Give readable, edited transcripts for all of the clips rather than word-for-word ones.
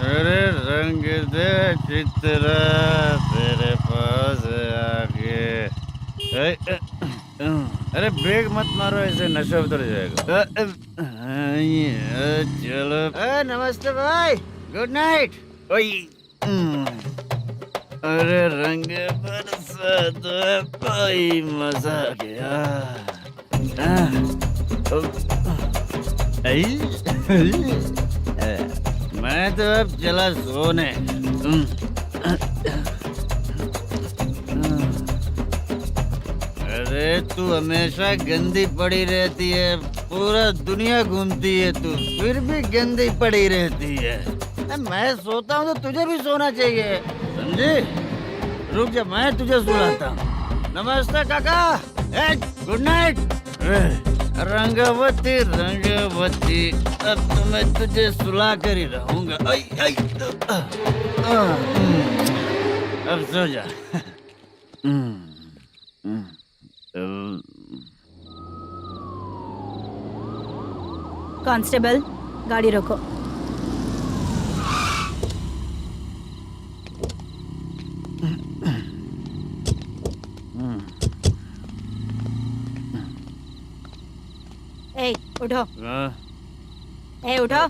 अरे रंग दे चित्रा तेरे पास आके। अरे ब्रेक मत मारो, ऐसे नशा उतर जाएगा। चलो। नमस्ते भाई, गुड नाइट। ओए अरे रंग बरसात भाई, मजा आ गया। मैं तो अब चला सोने। अरे तू हमेशा गंदी पड़ी रहती है, पूरा दुनिया घूमती है तू, फिर भी गंदी पड़ी रहती है। मैं सोता हूँ तो तुझे भी सोना चाहिए, समझी? रुक जा, मैं तुझे सुलाता हूँ। नमस्ते काका, गुड नाइट। रंगवती रंगवती, अब तो मैं तुझे सुला कर ही रहूंगा। अब सो जा। कांस्टेबल, गाड़ी रोको। ए, उठो। ए, उठो।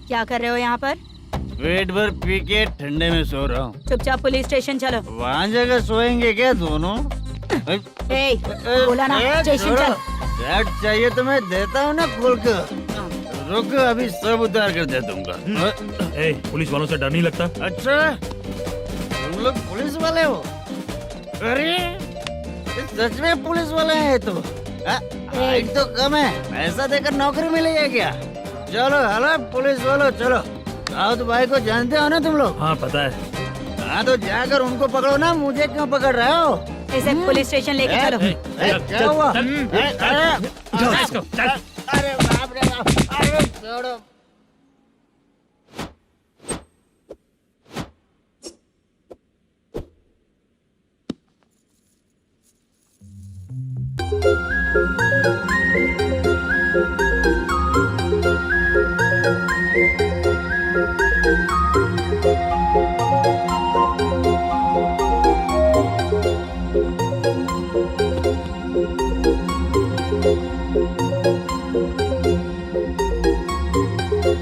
क्या कर रहे हो यहाँ पर? पेट भर पी के ठंडे में सो रहा हूँ। चुपचाप पुलिस स्टेशन चलो। वहाँ जगह सोएंगे क्या दोनों? ए, बोला ना स्टेशन चल। शर्ट चाहिए तो मैं देता हूँ ना खोल कर। रुक, अभी सब उतार कर दे दूंगा। पुलिस वालों से डर नहीं लगता? अच्छा, तुम लोग पुलिस वाले हो? अरे सच में पुलिस वाले हैं तो? हाइट तो कम है, पैसा देकर नौकरी मिलेगी क्या? चलो हेलो पुलिस वालों, चलो। राउत भाई को जानते हो ना तुम लोग? हाँ पता है। हाँ तो जाकर उनको पकड़ो ना, मुझे क्यों पकड़ रहे हो? इसे पुलिस स्टेशन लेके चलो। क्या हुआ? चल। अरे बाप रे बाप, अरे छोड़ो।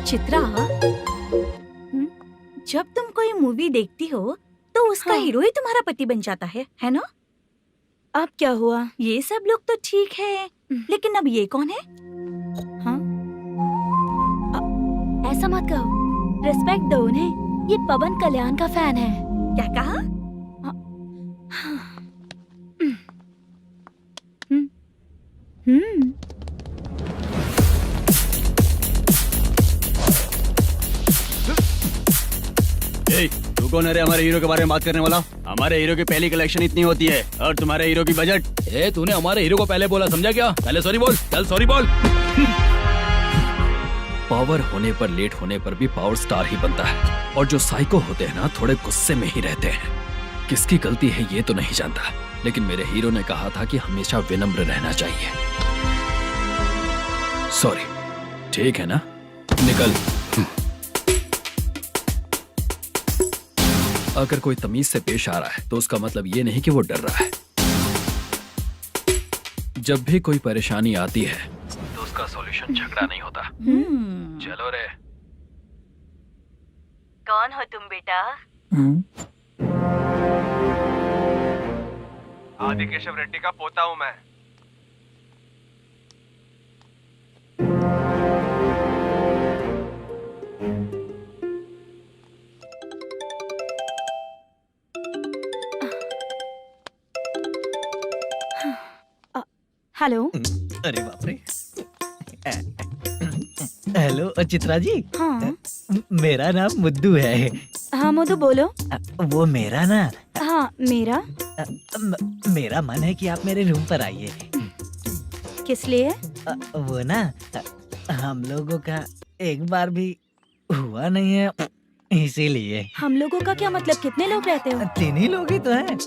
चित्रा, जब तुम कोई मूवी देखती हो तो उसका हीरो ही तुम्हारा पति बन जाता है ना? अब क्या हुआ? ये सब लोग तो ठीक है, लेकिन अब ये कौन है? हाँ? ऐसा मत कहो, रिस्पेक्ट दो उन्हें। ये पवन कल्याण का फैन है। क्या कहा? तू कौन है रे हमारे हीरो के बारे में बात करने वाला? हमारे हीरो की पहली कलेक्शन इतनी होती है और तुम्हारे हीरो की बजट। तूने हमारे हीरो को पहले बोला, समझा क्या? पहले सॉरी बोल, चल सॉरी बोल। पावर होने पर, लेट होने पर भी पावर स्टार ही बनता है। और जो साइको होते हैं ना, थोड़े गुस्से में ही रहते हैं। किसकी गलती है ये तो नहीं जानता, लेकिन मेरे हीरो ने कहा था कि हमेशा विनम्र रहना चाहिए। सॉरी, ठीक है ना? निकल। अगर कोई तमीज से पेश आ रहा है तो उसका मतलब ये नहीं कि वो डर रहा है। जब भी कोई परेशानी आती है तो उसका सॉल्यूशन झगड़ा नहीं होता। चलो रे। कौन हो तुम बेटा? आदि केशव रेड्डी का पोता हूँ मैं। हेलो। अरे बाप रे। हेलो चित्रा जी। हाँ। मेरा नाम मुद्दू है। हाँ मधु, बोलो। वो मेरा ना। हाँ मेरा। मेरा मन है कि आप मेरे रूम पर आइए। किस लिए? वो ना, हम लोगों का एक बार भी हुआ नहीं है, इसीलिए। हम लोगों का क्या मतलब? कितने लोग रहते हो? 3 ही लोग ही तो हैं।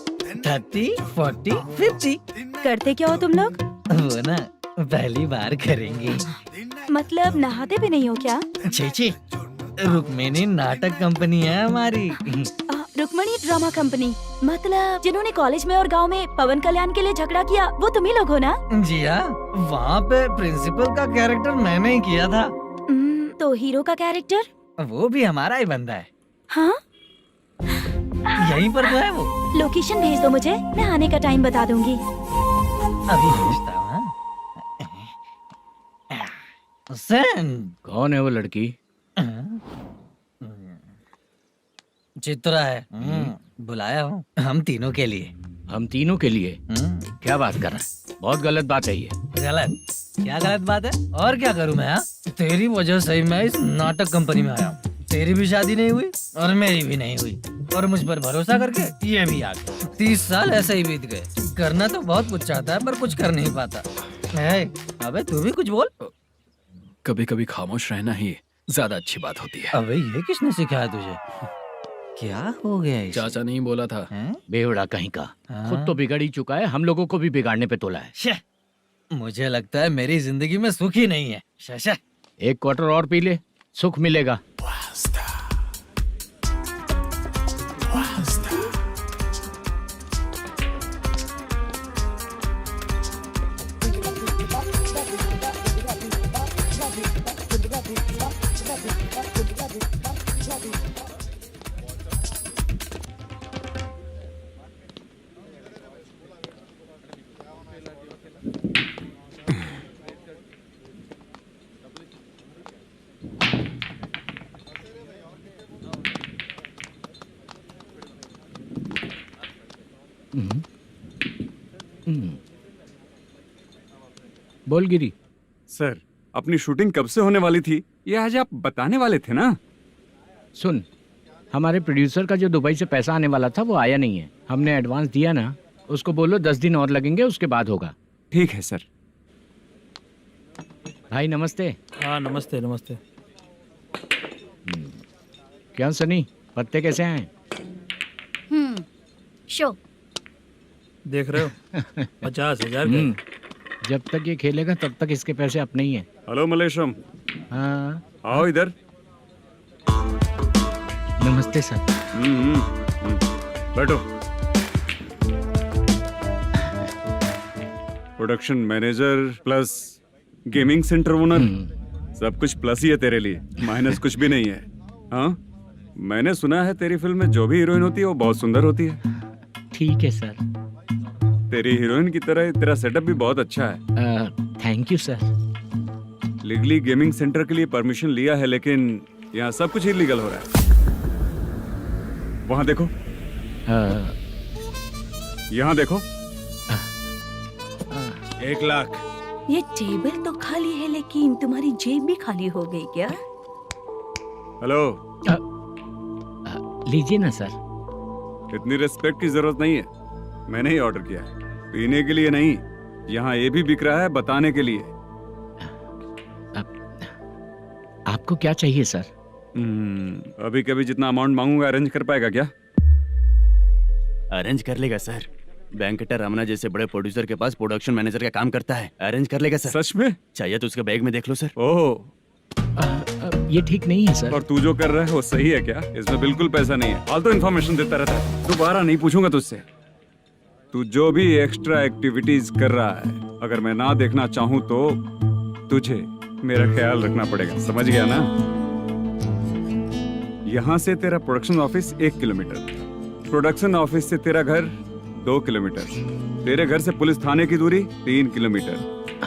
30, 40, 50। करते क्या हो तुम लोग? वो ना पहली बार करेंगे। मतलब नहाते भी नहीं हो क्या? छी छी, रुक्मिणी नाटक कंपनी है हमारी। रुक्मणी ड्रामा कंपनी, मतलब जिन्होंने कॉलेज में और गांव में पवन कल्याण के लिए झगड़ा किया वो तुम ही लोग हो ना? जी हाँ, वहाँ पे प्रिंसिपल का कैरेक्टर मैंने ही किया था। तो हीरो का कैरेक्टर? वो भी हमारा ही बंदा है। हाँ, यहीं पर तो है वो। लोकेशन भेज दो मुझे, मैं आने का टाइम बता दूंगी। अभी भेजता हूँ। हुसैन, कौन है वो लड़की? चित्रा है। बुलाया हूँ हम तीनों के लिए। हम तीनों के लिए? क्या बात कर रहा है? बहुत गलत बात है ये। गलत? क्या गलत बात है? और क्या करूँ मैं? तेरी वजह से ही मैं इस नाटक कंपनी में आया हूँ। तेरी भी शादी नहीं हुई और मेरी भी नहीं हुई, और मुझ पर भरोसा करके ये भी आ गया। 30 साल ऐसे ही बीत गए। करना तो बहुत कुछ चाहता है पर कुछ कर नहीं पाता। अबे तू भी कुछ बोल। कभी कभी खामोश रहना ही ज्यादा अच्छी बात होती है। अबे ये किसने सिखाया तुझे? क्या हो गया इसे? चाचा नहीं बोला था। बेवड़ा कहीं का, हाँ? खुद तो बिगड़ ही चुका है, हम लोगों को भी बिगाड़ने पे तोला है। शे, मुझे लगता है मेरी जिंदगी में सुख ही नहीं है। शे। एक क्वार्टर और पी ले, सुख मिलेगा। बोल गिरी। सर, अपनी शूटिंग कब से होने वाली थी ये आज आप बताने वाले थे ना? सुन, हमारे प्रोड्यूसर का जो दुबई से पैसा आने वाला था वो आया नहीं है। हमने एडवांस दिया ना, उसको बोलो 10 दिन और लगेंगे, उसके बाद होगा। ठीक है सर। भाई नमस्ते। हाँ नमस्ते नमस्ते। क्या सनी, पत्ते कैसे हैं? शो देख रहे हो 50,000 का। जब तक ये खेलेगा तब तक इसके पैसे अपने ही हैं। हेलो मलेशम, हाँ आओ इधर। नमस्ते सर। बैठो। Production manager plus gaming centre owner, सब कुछ प्लस ही है तेरे लिए, माइनस कुछ भी नहीं है। हाँ, मैंने सुना है तेरी फिल्म में जो भी हीरोइन होती है वो बहुत सुंदर होती है। ठीक है सर। तेरी हीरोइन की तरह तेरा सेटअप भी बहुत अच्छा है। Thank you sir. Legally gaming centre के लिए परमिशन लिया है, लेकिन यहाँ सब कुछ इलीगल हो रहा है। वहाँ देखो, यहाँ देखो। 1 लाख। ये टेबल तो खाली है लेकिन तुम्हारी जेब भी खाली हो गई क्या? हेलो, लीजिए ना सर। इतनी रिस्पेक्ट की जरूरत नहीं है, मैंने ही ऑर्डर किया है। पीने के लिए नहीं, यहाँ ये भी बिक रहा है बताने के लिए। आपको क्या चाहिए सर? अभी कभी जितना अमाउंट मांगूंगा अरेंज कर पाएगा क्या? अरेंज कर लेगा सर। वेंकटर रमना जैसे बड़े प्रोड्यूसर के पास प्रोडक्शन मैनेजर का काम करता है, अरेंज कर लेगा सर। सच में? चाहिए तो उसके बैग में देख लो सर। ओह, ये ठीक नहीं है सर। और तू जो कर रहा है वो सही है क्या? इसमें बिल्कुल पैसा नहीं है, फालतू इन्फॉर्मेशन देता रहता है। दोबारा नहीं पूछूंगा तुझसे। तू जो भी एक्स्ट्रा एक्टिविटीज कर रहा है, अगर मैं ना देखना चाहूँ तो तुझे मेरा ख्याल रखना पड़ेगा, समझ गया ना? यहाँ से तेरा production office 1 kilometre, production office से तेरा घर 2 किलोमीटर, तेरे घर से पुलिस थाने की दूरी 3 किलोमीटर,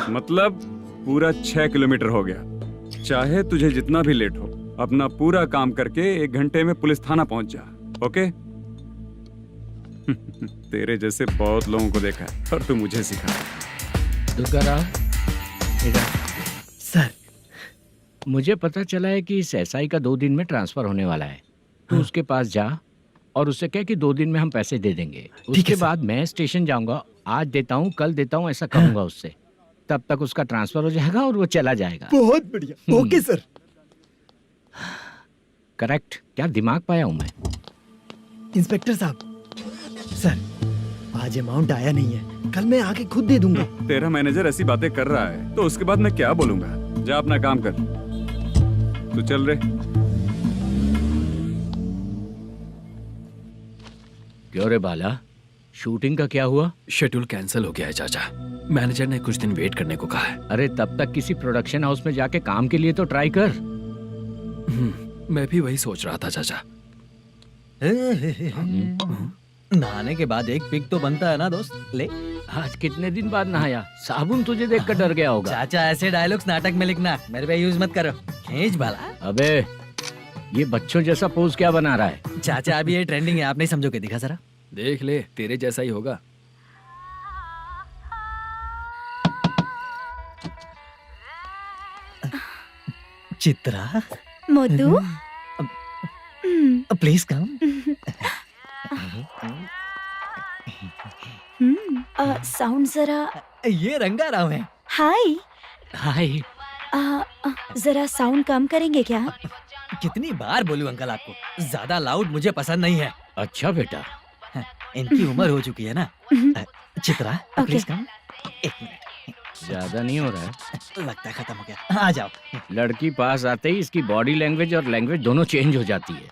मतलब पूरा 6 किलोमीटर हो गया। चाहे तुझे जितना भी लेट हो, अपना पूरा काम करके 1 घंटे में पुलिस थाना पहुंच जा, ओके? तेरे जैसे बहुत लोगों को देखा है और तू मुझे सिखा। सर, मुझे पता चला है कि इस एसआई का 2 दिन में ट्रांसफर होने वाला है। तो उसके पास जा और उससे कह कि 2 दिन में हम पैसे दे देंगे। उसके बाद मैं स्टेशन जाऊंगा, आज देता हूँ कल देता हूँ ऐसा कहूंगा उससे। तब तक उसका ट्रांसफर हो जाएगा और वो चला जाएगा। बहुत बढ़िया, ओके सर। करेक्ट। क्या दिमाग पाया हूँ मैं। इंस्पेक्टर साहब, सर आज अमाउंट आया नहीं है, कल मैं आके खुद दे दूंगा। तेरा मैनेजर ऐसी बातें कर रहा है तो उसके बाद मैं क्या बोलूंगा? जा अपना काम कर। तू चल रे। क्यों रे बाला, शूटिंग का क्या हुआ? शेड्यूल कैंसिल हो गया है चाचा। मैनेजर ने कुछ दिन वेट करने को कहा है। अरे तब तक किसी प्रोडक्शन हाउस में जाके काम के लिए तो ट्राई कर। मैं भी वही सोच रहा था चाचा। नहाने के बाद एक पिक तो बनता है ना दोस्त। ले आज कितने दिन बाद नहाया? साबुन तुझे देखकर डर गया होगा। चाचा, ऐसे डायलॉग्स नाटक में लिखना, मेरे पे यूज मत करो। खींच बाला। अबे ये बच्चों जैसा पोज क्या बना रहा है? चाचा अभी ये ट्रेंडिंग है, आप नहीं समझोगे। दिखा जरा। देख ले, तेरे जैसा ही होगा। Chitra, Modu, please come. Sound जरा। ये रंगाराव है। हाय। हाय। जरा साउंड कम करेंगे क्या? कितनी बार बोलूं अंकल आपको, ज्यादा लाउड मुझे पसंद नहीं है। अच्छा बेटा, इनकी उम्र हो चुकी है ना। Chitra, please come. एक मिनट, ज्यादा नहीं हो रहा है? लगता है खत्म हो गया। आ जाओ। लड़की पास आते ही इसकी बॉडी लैंग्वेज और लैंग्वेज दोनों चेंज हो जाती है।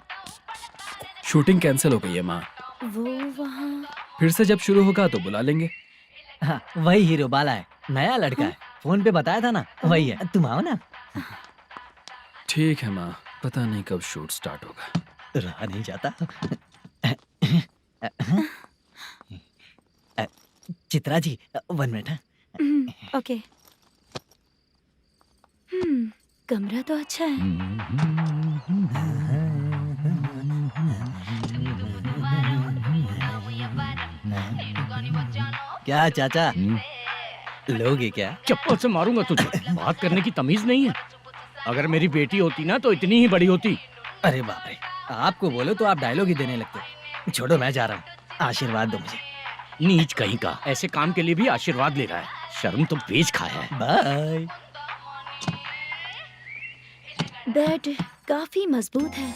शूटिंग कैंसिल हो गई है माँ। वो वहाँ। फिर से जब शुरू होगा तो बुला लेंगे। हाँ, वही हीरो बाला है, नया लड़का है। फोन पे बताया था ना, वही है। तुम आओ ना। ठीक है माँ, पता नहीं कब शूट स्टार्ट होगा। रहा नहीं जाता। चित्रा जी, 1 मिनट। ओके। कमरा तो अच्छा है। क्या चाचा, लोगे क्या? चप्पल से मारूंगा तुझे। बात करने की तमीज नहीं है। अगर मेरी बेटी होती ना तो इतनी ही बड़ी होती। अरे बाप रे, आपको बोलो तो आप डायलॉग ही देने लगते। छोड़ो, मैं जा रहा हूँ। आशीर्वाद दो मुझे। नीच कहीं का, ऐसे काम के लिए भी आशीर्वाद ले रहा है। शर्म तो बेच खाया है। बाय। बेड काफी मजबूत है।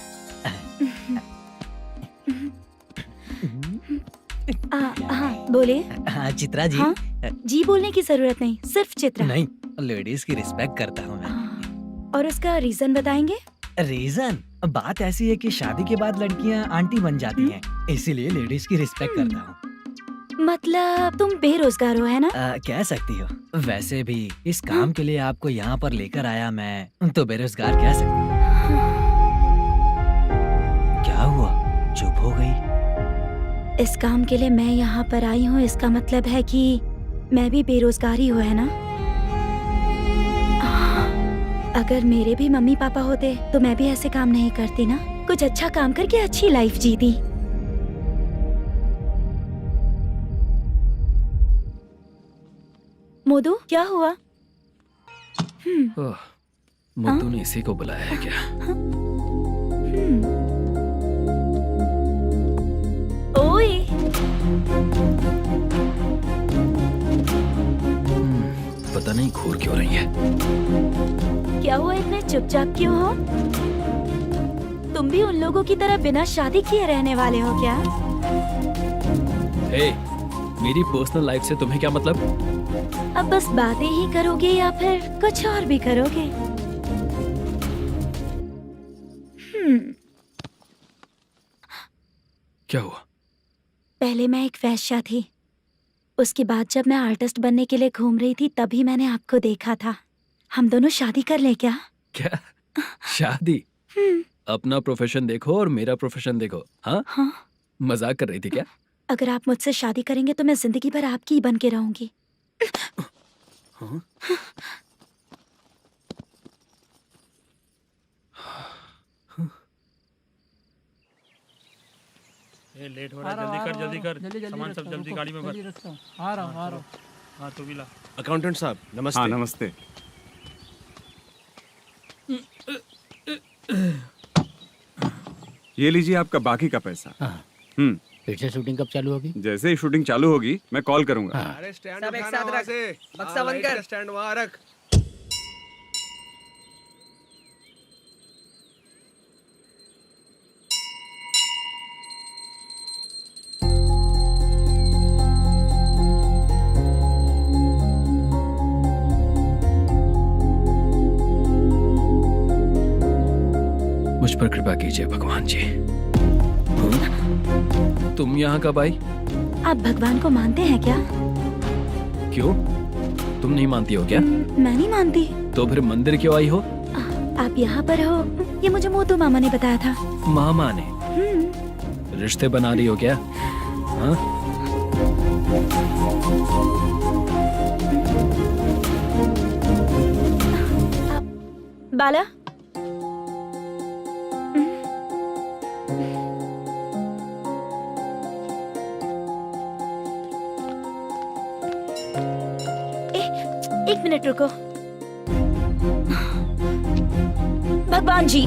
हाँ बोले। हाँ चित्रा जी। हाँ? जी बोलने की जरूरत नहीं, सिर्फ चित्रा। नहीं, लेडीज की रिस्पेक्ट करता हूँ मैं। और उसका रीजन बताएंगे? रीजन? बात ऐसी है कि शादी के बाद लड़कियाँ आंटी बन जाती हैं, इसीलिए लेडीज की रिस्पेक्ट करता हूँ। मतलब तुम बेरोजगार हो, है ना? कह सकती हो। वैसे भी इस काम के लिए आपको यहाँ पर लेकर आया मैं, तो बेरोजगार कह सकती हूँ। क्या हुआ, चुप हो गई? इस काम के लिए मैं यहाँ पर आई हूँ, इसका मतलब है कि मैं भी बेरोजगार ही हूँ, है ना? अगर मेरे भी मम्मी पापा होते तो मैं भी ऐसे काम नहीं करती ना। कुछ अच्छा काम करके अच्छी लाइफ जीती। मोदू, क्या हुआ? मोदू ने इसी को बुलाया है क्या? ओए। पता नहीं घूर क्यों रही है। क्या हुआ, इतने चुपचाप क्यों हो? तुम भी उन लोगों की तरह बिना शादी किए रहने वाले हो क्या? हे, मेरी पर्सनल लाइफ से तुम्हें क्या मतलब? अब बस बातें ही करोगे या फिर कुछ और भी करोगे? क्या हुआ? पहले मैं एक वेश्या थी, उसके बाद जब मैं आर्टिस्ट बनने के लिए घूम रही थी तभी मैंने आपको देखा था। हम दोनों शादी कर ले क्या? क्या शादी? अपना प्रोफेशन देखो और मेरा प्रोफेशन देखो। हाँ? हाँ। मजाक कर रही थी क्या? अगर आप मुझसे शादी करेंगे तो मैं जिंदगी भर आपकी ही बन के रहूंगी। हाँ? ये लेट हो रहा है, जल्दी कर। सामान सब जल्दी गाड़ी में भर। आ रहा हूँ। हाँ तू भी ला। अकाउंटेंट साहब नमस्ते। हाँ नमस्ते। ये लीजिए आपका बाकी का पैसा। फिर से शूटिंग कब चालू होगी? जैसे ही शूटिंग चालू होगी मैं कॉल करूंगा। अरे स्टैंड सब एक साथ रख, बक्सा बंद कर। स्टैंड वहाँ रख। मुझ पर कृपा कीजिए भगवान जी। तुम यहाँ कब आई? आप भगवान को मानते हैं क्या? क्यों? तुम नहीं मानती हो क्या? मैं नहीं मानती। तो फिर मंदिर क्यों आई हो? आप यहाँ पर हो ये मुझे मोटू मामा ने बताया था। मामा ने? रिश्ते बना रही हो क्या? हाँ? बाला एक मिनट रुको। भगवान जी,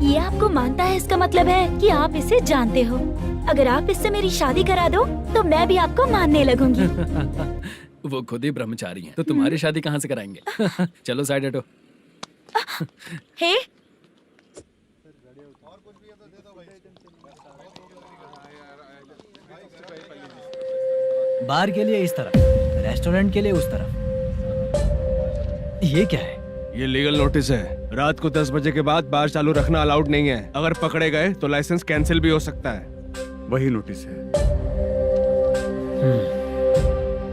ये आपको मानता है इसका मतलब है कि आप इसे जानते हो। अगर आप इससे मेरी शादी करा दो तो मैं भी आपको मानने लगूंगी। वो खुद ही ब्रह्मचारी हैं, तो तुम्हारी शादी कहाँ से कराएंगे? चलो साइड हटो। हे बार के लिए इस तरफ, रेस्टोरेंट के लिए उस तरफ। ये क्या है? ये लीगल नोटिस है। रात को 10 बजे के बाद बार चालू रखना अलाउड नहीं है। अगर पकड़े गए तो लाइसेंस कैंसिल भी हो सकता है। वही नोटिस है।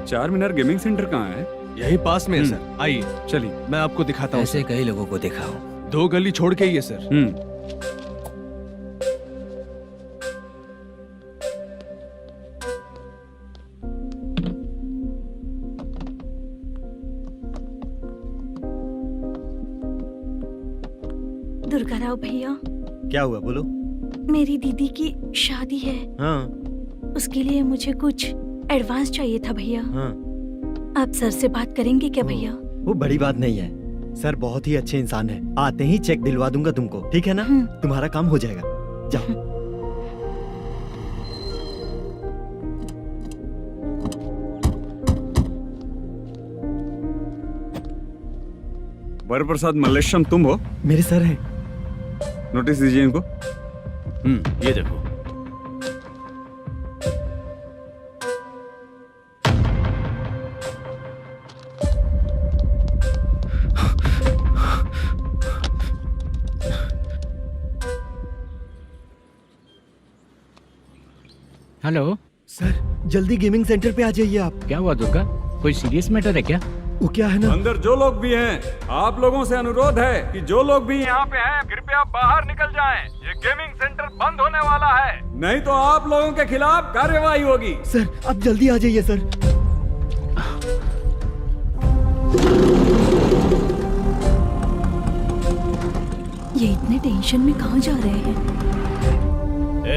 चार मीनार गेमिंग सेंटर कहाँ है? यही पास में है सर। आइए चलिए। मैं आपको दिखाता हूँ। ऐसे कई लोगों को देखा हूँ। 2 गली छोड़ के ही है सर। दुर्गा राव भैया, क्या हुआ बोलो। मेरी दीदी की शादी है। हाँ उसके लिए मुझे कुछ एडवांस चाहिए था भैया। हाँ। आप सर से बात करेंगे क्या भैया? वो बड़ी बात नहीं है, सर बहुत ही अच्छे इंसान है। आते ही चेक दिलवा दूंगा तुमको, ठीक है ना? तुम्हारा काम हो जाएगा। जाओ। वरप्रसाद मल्लेश्वरम तुम हो? मेरे सर हैं। नोटिस दीजिए इनको। ये देखो। हेलो सर, जल्दी गेमिंग सेंटर पे आ जाइए आप। क्या हुआ दुर्गा? कोई सीरियस मैटर है क्या? वो क्या है ना, अंदर जो लोग भी हैं, आप लोगों से अनुरोध है कि जो लोग भी यहाँ पे हैं, कृपया बाहर निकल जाएं। ये गेमिंग सेंटर बंद होने वाला है, नहीं तो आप लोगों के खिलाफ कार्यवाही होगी। सर आप जल्दी आ जाइए सर। ये इतने टेंशन में कहाँ जा रहे हैं?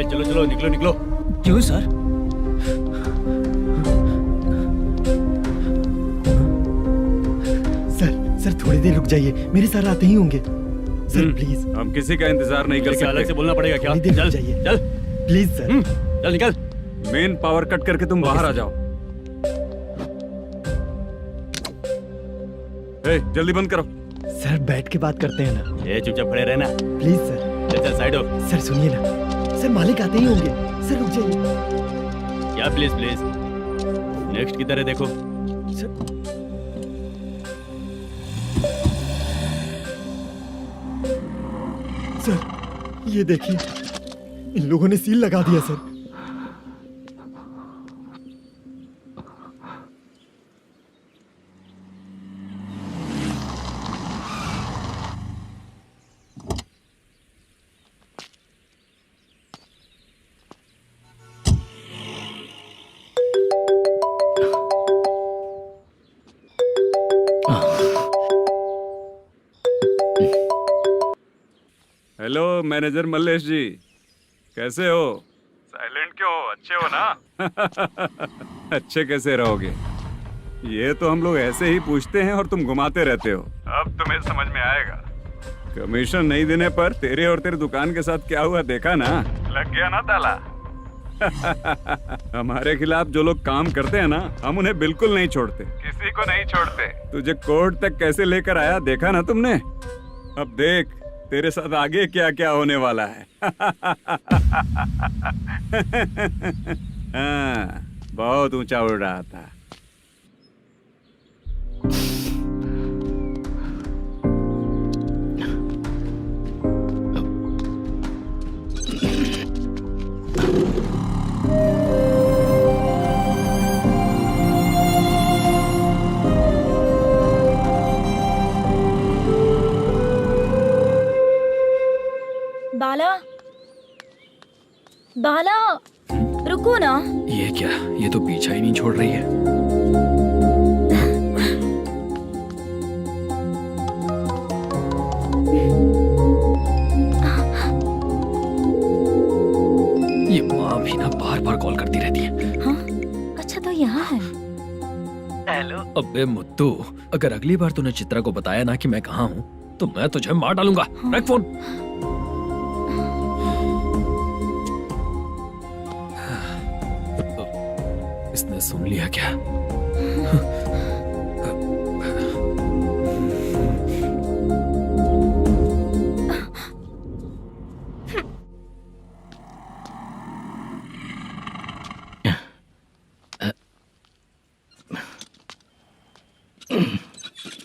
चलो चलो निकलो निकलो। क्यों सर? सर थोड़ी देर रुक जाइए, मेरे सर आते ही होंगे। Sir please. हम किसी का इंतजार नहीं कर सकते। अलग से बोलना पड़ेगा क्या? थोड़ी देर चल रुक जाइए चल प्लीज सर। चल निकल। मेन पावर कट करके तुम बाहर आ जाओ। जल्दी बंद करो। सर बैठ के बात करते हैं ना। चुपचाप खड़े रहना। Please sir. चल चल साइड हो। सर सुनिए ना, सर मालिक आते ही होंगे। सर रुक जाइए। क्या प्लीज प्लीज? नेक्स्ट की तरह देखो। सर ये देखिए, इन लोगों ने सील लगा दिया सर। हेलो मैनेजर मल्लेश जी, कैसे हो? साइलेंट क्यों हो? अच्छे हो ना? अच्छे कैसे रहोगे? ये तो हम लोग ऐसे ही पूछते हैं और तुम घुमाते रहते हो। अब तुम्हें समझ में आएगा। कमीशन नहीं देने पर तेरे और तेरी दुकान के साथ क्या हुआ देखा ना? लग गया ना ताला। हमारे खिलाफ जो लोग काम करते हैं ना, हम उन्हें बिल्कुल नहीं छोड़ते, किसी को नहीं छोड़ते। तुझे कोर्ट तक कैसे लेकर आया देखा ना तुमने? अब देख तेरे साथ आगे क्या क्या होने वाला है। हाँ, बहुत ऊंचा उड़ रहा था। बाला, बाला, रुको ना। ये क्या, ये तो पीछा ही नहीं छोड़ रही है। ये माँ भी ना बार बार कॉल करती रहती है। हाँ, अच्छा तो यहाँ है। हेलो। अबे मुत्तू, अगर अगली बार तूने चित्रा को बताया ना कि मैं कहाँ हूँ तो मैं तुझे मार डालूंगा। रख फोन। इसने सुन लिया क्या?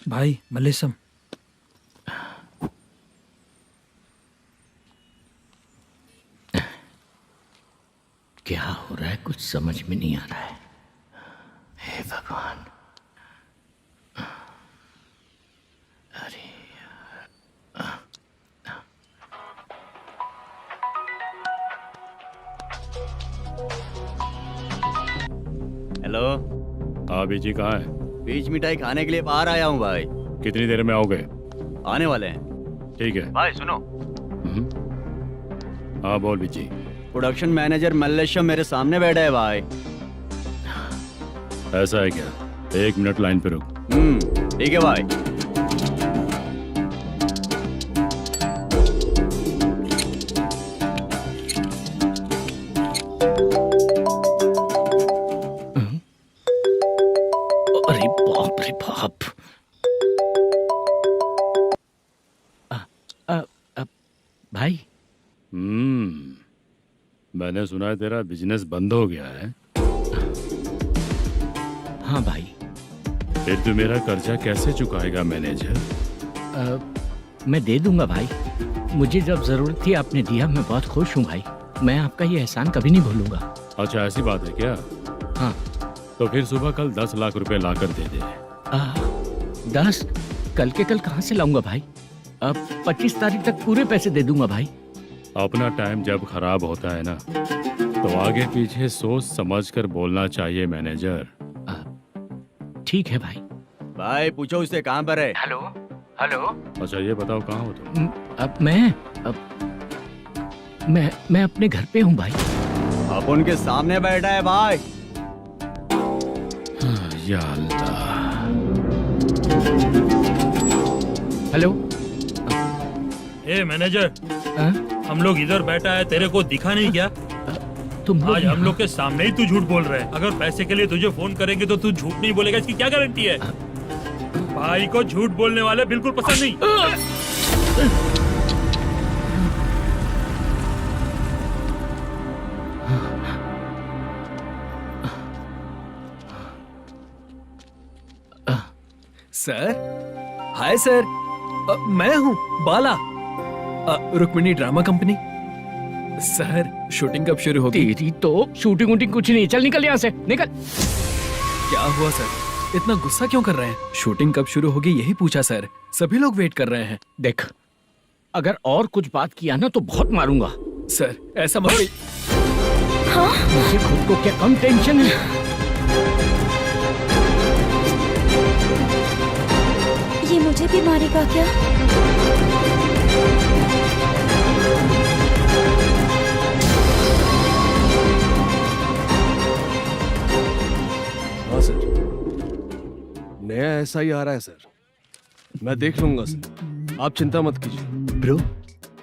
भाई मल्लेशम, क्या हो रहा है कुछ समझ में नहीं आ रहा है। हे भगवान, अरे हेलो। हाँ बीजी कहाँ है? बीच मिठाई खाने के लिए बाहर आया हूँ भाई। कितनी देर में आओगे? आने वाले हैं। ठीक है भाई सुनो, हाँ बोल बीजी। प्रोडक्शन मैनेजर मल्लेशम मेरे सामने बैठा है भाई। ऐसा है क्या? 1 मिनट लाइन पे रुक। ठीक है भाई। अरे बाप रे बाप। भाई, मैंने सुना है तेरा बिजनेस बंद हो गया है। हाँ भाई। फिर तू मेरा कर्जा कैसे चुकाएगा मैनेजर? मैं दे दूंगा भाई, मुझे जब जरूरत थी आपने दिया, मैं बहुत खुश हूँ भाई। मैं आपका ये एहसान कभी नहीं भूलूंगा। अच्छा ऐसी बात है क्या? हाँ। तो फिर सुबह कल 10 लाख रुपए लाकर दे दे। 10? कल के कल कहाँ से लाऊंगा भाई? अब 25 तारीख तक पूरे पैसे दे दूंगा भाई। अपना टाइम जब खराब होता है ना तो आगे पीछे सोच समझ कर बोलना चाहिए मैनेजर। ठीक है भाई। भाई पूछो उससे कहाँ पर है। Hello hello. अच्छा ये बताओ कहाँ हो तुम? अब मैं अपने घर पे हूँ भाई। अब उनके सामने बैठा है भाई। या अल्लाह। हेलो। ए मैनेजर, हाँ? हम लोग इधर बैठा है, तेरे को दिखा नहीं क्या? तुम आज हम लोग के सामने ही तू झूठ बोल रहा है। अगर पैसे के लिए तुझे फोन करेंगे तो तू झूठ नहीं बोलेगा, इसकी क्या गारंटी है? भाई को झूठ बोलने वाले बिल्कुल पसंद नहीं। सर, हाय सर, मैं हूँ Bala, Rukmini drama company. Sir shooting कब शुरू होगी? तेरी तो शूटिंग वूटिंग कुछ नहीं, चल निकल यहाँ से, निकल। क्या हुआ सर, इतना गुस्सा क्यों कर रहे हैं? शूटिंग कब शुरू होगी यही पूछा सर, सभी लोग वेट कर रहे हैं। देख, अगर और कुछ बात किया ना तो बहुत मारूंगा। सर ऐसा मत। हाँ? मुझे खुद को क्या कम टेंशन है? ये मुझे भी मारेगा क्या? हाँ सर, नया ऐसा ही आ रहा है सर, मैं देख लूंगा सर, आप चिंता मत कीजिए। ब्रो,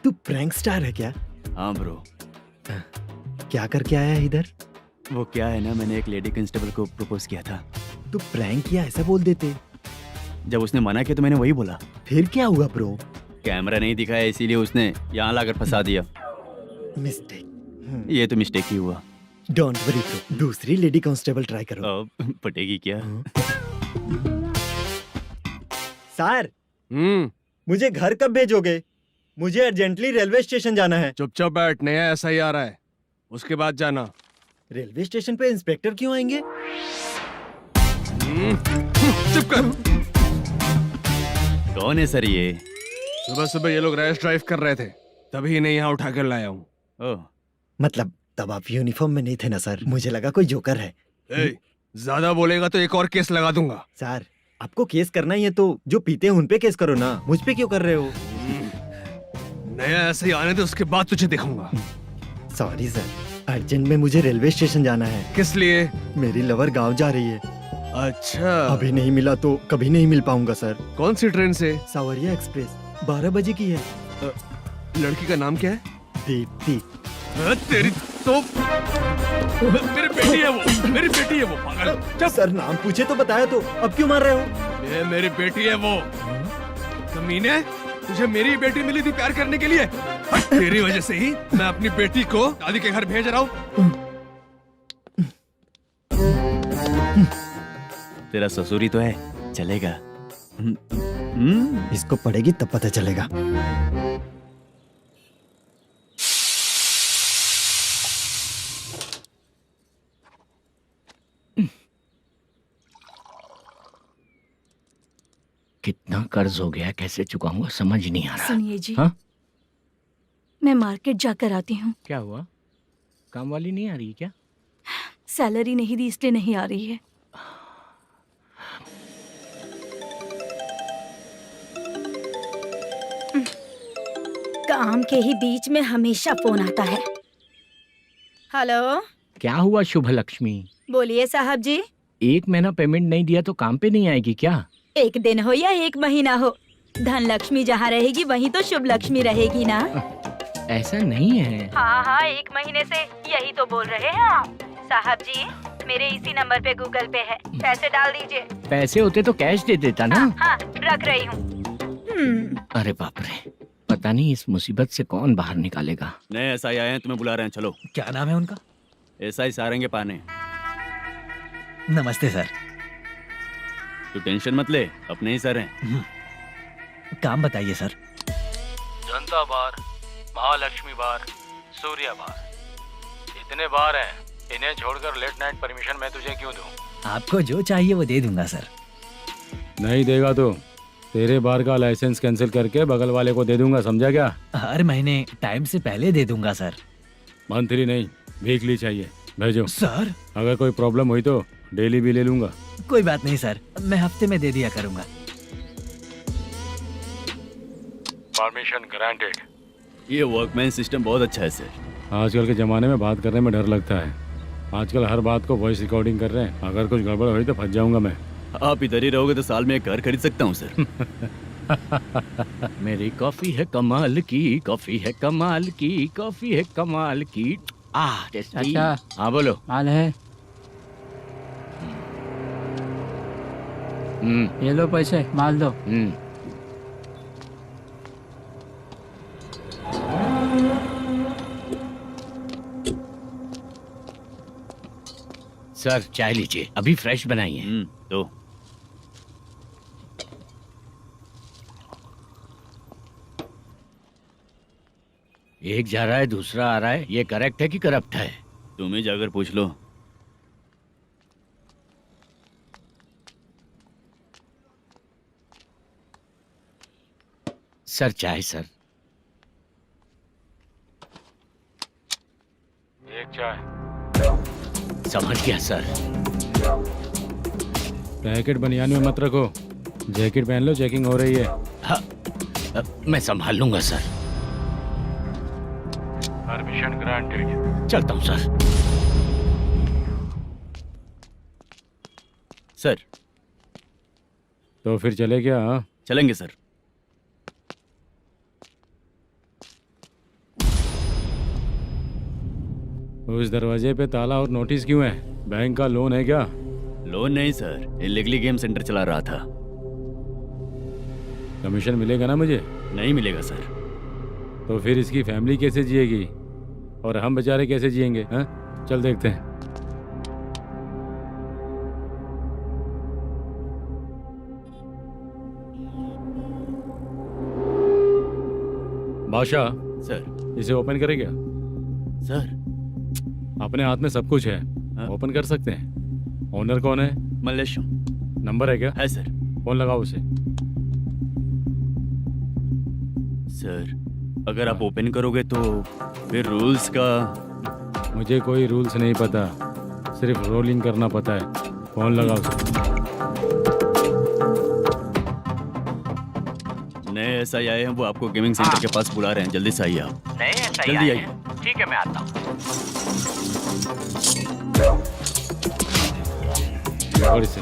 तू प्रैंक स्टार है क्या? हाँ ब्रो। क्या करके आया है इधर? वो क्या है ना, मैंने एक लेडी कांस्टेबल को प्रपोज किया था। तू प्रैंक किया ऐसा बोल देते। जब उसने मना किया तो मैंने वही बोला। फिर क्या हुआ ब्रो? कैमरा नहीं दिखाया इसीलिए उसने यहाँ लाकर फंसा दिया। मिस्टेक। ये तो मिस्टेक ही हुआ। डोंट वरी ब्रो, दूसरी लेडी कांस्टेबल ट्राई करो। अब पटेगी क्या? सर, मुझे घर कब भेजोगे? मुझे अर्जेंटली रेलवे स्टेशन जाना है। चुपचाप बैठ, नया ऐसा ही आ रहा है, उसके बाद जाना। रेलवे स्टेशन पे इंस्पेक्टर क्यों आएंगे? चुप कर। कौन है सर ये? सुबह सुबह ये लोग रैश ड्राइव कर रहे थे, तभी इन्हें यहाँ उठा कर लाया हूँ। ओह, मतलब तब आप यूनिफॉर्म में नहीं थे ना सर, मुझे लगा कोई जोकर है। ज्यादा बोलेगा तो एक और केस लगा दूंगा। सर आपको केस करना ही है तो जो पीते हैं उन पे केस करो ना, मुझ पे क्यों कर रहे हो? नया ऐसे ही आने दे, उसके बाद तुझे दिखाऊंगा। सॉरी सर, अर्जेंट में मुझे रेलवे स्टेशन जाना है। किस लिए? मेरी लवर गांव जा रही है। अच्छा, अभी नहीं मिला तो कभी नहीं मिल पाऊंगा सर। कौन सी ट्रेन से? सावरिया एक्सप्रेस 12 बजे की है। लड़की का नाम क्या है? दीप्ति। तेरी तो मेरी बेटी है वो, मेरी बेटी है वो, पागल। जब सर नाम पूछे तो बताया, तो अब क्यों मार रहे हो? ये मेरी बेटी है वो। कमीने, तुझे मेरी बेटी मिली थी प्यार करने के लिए। तेरी वजह से ही मैं अपनी बेटी को दादी के घर भेज रहा हूँ। तेरा ससुरी तो है, चलेगा। इसको पड़ेगी तब पता चलेगा। कितना कर्ज हो गया, कैसे चुकाऊंगा समझ नहीं आ रहा। सुनिए जी, हाँ? मैं मार्केट जाकर आती हूँ। क्या हुआ, काम वाली नहीं आ रही क्या? सैलरी नहीं दी इसलिए नहीं आ रही है। काम के ही बीच में हमेशा फोन आता है। हेलो, क्या हुआ शुभ लक्ष्मी? बोलिए साहब जी। 1 महीना पेमेंट नहीं दिया तो काम पे नहीं आएगी क्या? 1 दिन हो या 1 महीना हो, धन लक्ष्मी जहाँ रहेगी वहीं तो शुभ लक्ष्मी रहेगी ना। ऐसा नहीं है। हाँ हाँ, 1 महीने से यही तो बोल रहे हैं आप। साहब जी, मेरे इसी नंबर पे गूगल पे है, पैसे डाल दीजिए। पैसे होते तो कैश दे देता ना। हाँ, रख रही हूँ। अरे बाप रे, पता नहीं इस मुसीबत से कौन बाहर निकालेगा। नए एसआई आए हैं, तुम्हें बुला रहे हैं, चलो। क्या नाम है उनका? एसआई सारंगे पाने। नमस्ते सर। तू टेंशन मत ले, अपने ही सर हैं। काम बताइए सर। जनता बार, महालक्ष्मी बार, सूर्या बार, इतने बार हैं। इन्हें छोड़कर लेट नाइट परमिशन मैं तुझे क्यों दूं? आपको जो चाहिए वो दे दूंगा सर। नहीं देगा तो तेरे बार का लाइसेंस कैंसिल करके बगल वाले को दे दूंगा, समझा क्या? हर महीने टाइम से पहले दे दूंगा सर। मंथली नहीं, वीकली चाहिए, भेजो। सर अगर कोई प्रॉब्लम हुई तो डेली भी ले लूंगा। कोई बात नहीं सर, मैं हफ्ते में दे दिया करूंगा। Permission granted. ये वर्कमैन सिस्टम बहुत अच्छा है सर। आजकल के ज़माने में बात करने में डर लगता है। आजकल हर बात को वॉइस रिकॉर्डिंग कर रहे हैं। अगर कुछ गड़बड़ हुई तो फंस जाऊंगा मैं। आप इधर ही रहोगे तो साल में 1 घर खरीद सकता हूँ सर। मेरी कॉफी है कमाल की, कॉफी है कमाल की, कॉफी है कमाल की। टेस्टी। अच्छा। हाँ बोलो। माल है, ये लो पैसे, माल दो। सर चाय लीजिए, अभी फ्रेश बनाई है। तो एक जा रहा है दूसरा आ रहा है, ये करेक्ट है कि करप्ट है? तुम ही जाकर पूछ लो। सर चाय सर। एक चाय। समझ गया सर। पैकेट बनियान में मत रखो, जैकेट पहन लो, चेकिंग हो रही है। हाँ, मैं संभाल लूंगा सर। Permission granted. चलता हूँ सर। सर तो फिर चले क्या? हाँ चलेंगे सर। उस दरवाजे पे ताला और नोटिस क्यों है? बैंक का लोन है क्या? लोन नहीं सर, इलीगली गेम सेंटर चला रहा था। कमीशन मिलेगा ना मुझे? नहीं मिलेगा सर। तो फिर इसकी फैमिली कैसे जिएगी और हम बेचारे कैसे जिएंगे? हाँ चल देखते हैं। बादशाह सर। इसे ओपन करे क्या? सर अपने हाथ में सब कुछ है, ओपन कर सकते हैं। ओनर कौन है? मल्लेशम। नंबर है क्या? है सर। फोन लगाओ उसे। सर अगर आप ओपन करोगे तो फिर रूल्स का। मुझे कोई रूल्स नहीं पता, सिर्फ रोलिंग करना पता है। फोन लगाओ सर। नए SI आए हैं, वो आपको गेमिंग सेंटर के पास बुला रहे हैं, जल्दी से आइए आप। नए SI जल्दी आए आइए। हैं। ठीक है, मैं आता हूँ। और इसे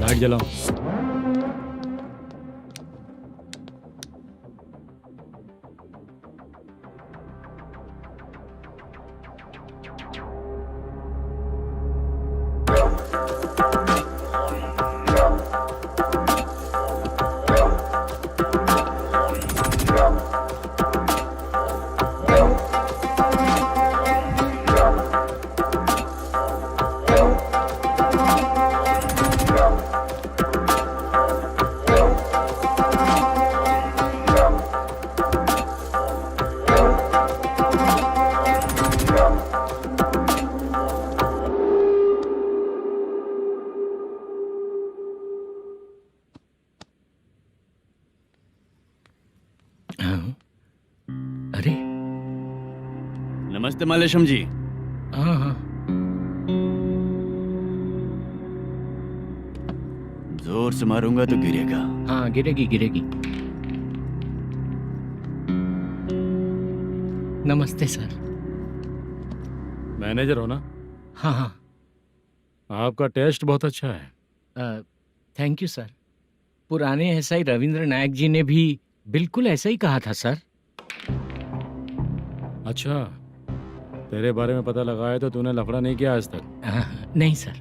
लाइट जलाओ। अरे नमस्ते मालेशम जी। हाँ हाँ, जोर से मारूंगा तो गिरेगा। हाँ गिरेगी गिरेगी। नमस्ते सर। मैनेजर हो ना? हाँ हाँ। आपका टेस्ट बहुत अच्छा है। Thank you sir. पुराने SI रविंद्र नायक जी ने भी बिल्कुल ऐसा ही कहा था सर। अच्छा, तेरे बारे में पता लगा है तो तूने लफड़ा नहीं किया आज तक? नहीं सर।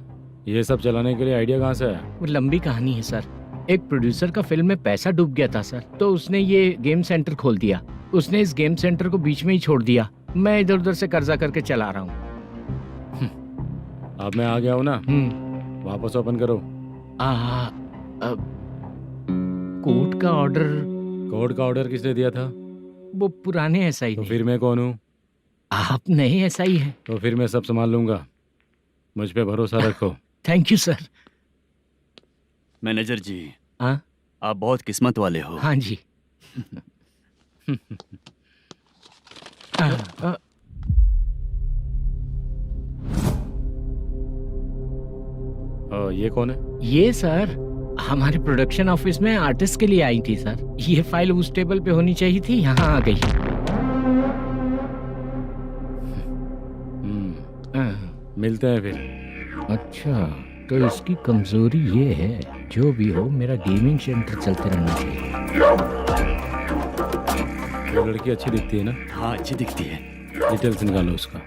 ये सब चलाने के लिए आइडिया कहाँ से आया? वो लंबी कहानी है सर। एक प्रोड्यूसर का फिल्म में पैसा डूब गया था सर, तो उसने ये गेम सेंटर खोल दिया। उसने इस गेम सेंटर को बीच में ही छोड़ दिया। मैं इधर उधर से कर्जा करके चला रहा हूँ। अब मैं आ गया हूँ ना, वापस ओपन करो। कोर्ट का ऑर्डर। कोर्ट का ऑर्डर किसने दिया था? वो पुराने SI तो ने। फिर मैं कौन हूँ? आप नए SI हैं। तो फिर मैं सब संभाल लूंगा, मुझ पे भरोसा रखो। Thank you sir. मैनेजर जी, हाँ आप बहुत किस्मत वाले हो। हाँ जी। ये कौन है? ये सर हमारे प्रोडक्शन ऑफिस में आर्टिस्ट के लिए आई थी सर। ये फाइल उस टेबल पे होनी चाहिए थी, यहाँ आ गई। मिलते हैं फिर। अच्छा, तो इसकी कमजोरी ये है, जो भी हो मेरा गेमिंग सेंटर चलते रहना चाहिए। वो लड़की अच्छी दिखती है ना? हाँ अच्छी दिखती है। डिटेल्स निकालो उसका।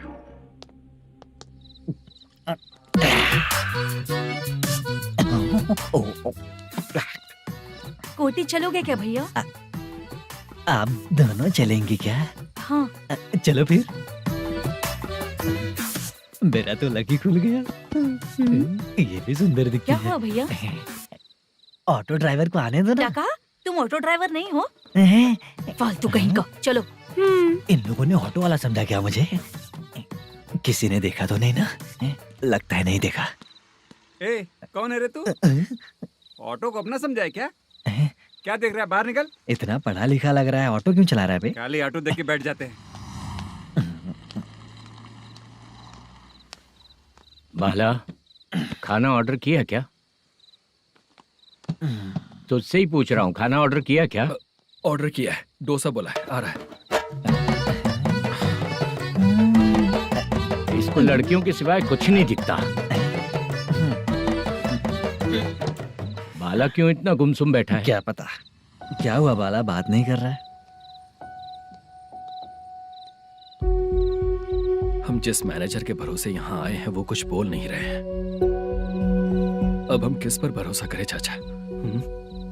कोटी चलोगे क्या भैया? आप दोनों चलेंगे क्या? हाँ। चलो फिर। मेरा तो लकी खुल गया। ये भी सुंदर दिखती क्या है। हुआ भैया? ऑटो ड्राइवर को आने दो क्या ना। कहा? तुम ऑटो ड्राइवर नहीं हो? फालतू कहीं का। चलो। इन लोगों ने ऑटो वाला समझा क्या मुझे? किसी ने देखा तो नहीं ना? लगता है नहीं देखा। ए, कौन है रे तू? ऑटो को अपना समझा है क्या? क्या देख रहा है? बाहर निकल। इतना पढ़ा लिखा लग रहा है, ऑटो क्यों चला रहा है बे? खाली ऑटो देख के बैठ जाते हैं। बाला, खाना ऑर्डर किया क्या? तुझसे ही पूछ रहा हूँ, खाना ऑर्डर किया क्या? ऑर्डर किया है, डोसा बोला है, आ रहा है। इसको लड़कियों के सिवाय कुछ नहीं दिखता। बाला क्यों इतना गुमसुम बैठा है? क्या पता क्या हुआ, बाला बात नहीं कर रहा है। हम जिस मैनेजर के भरोसे यहाँ आए हैं वो कुछ बोल नहीं रहे हैं। अब हम किस पर भरोसा करें चाचा?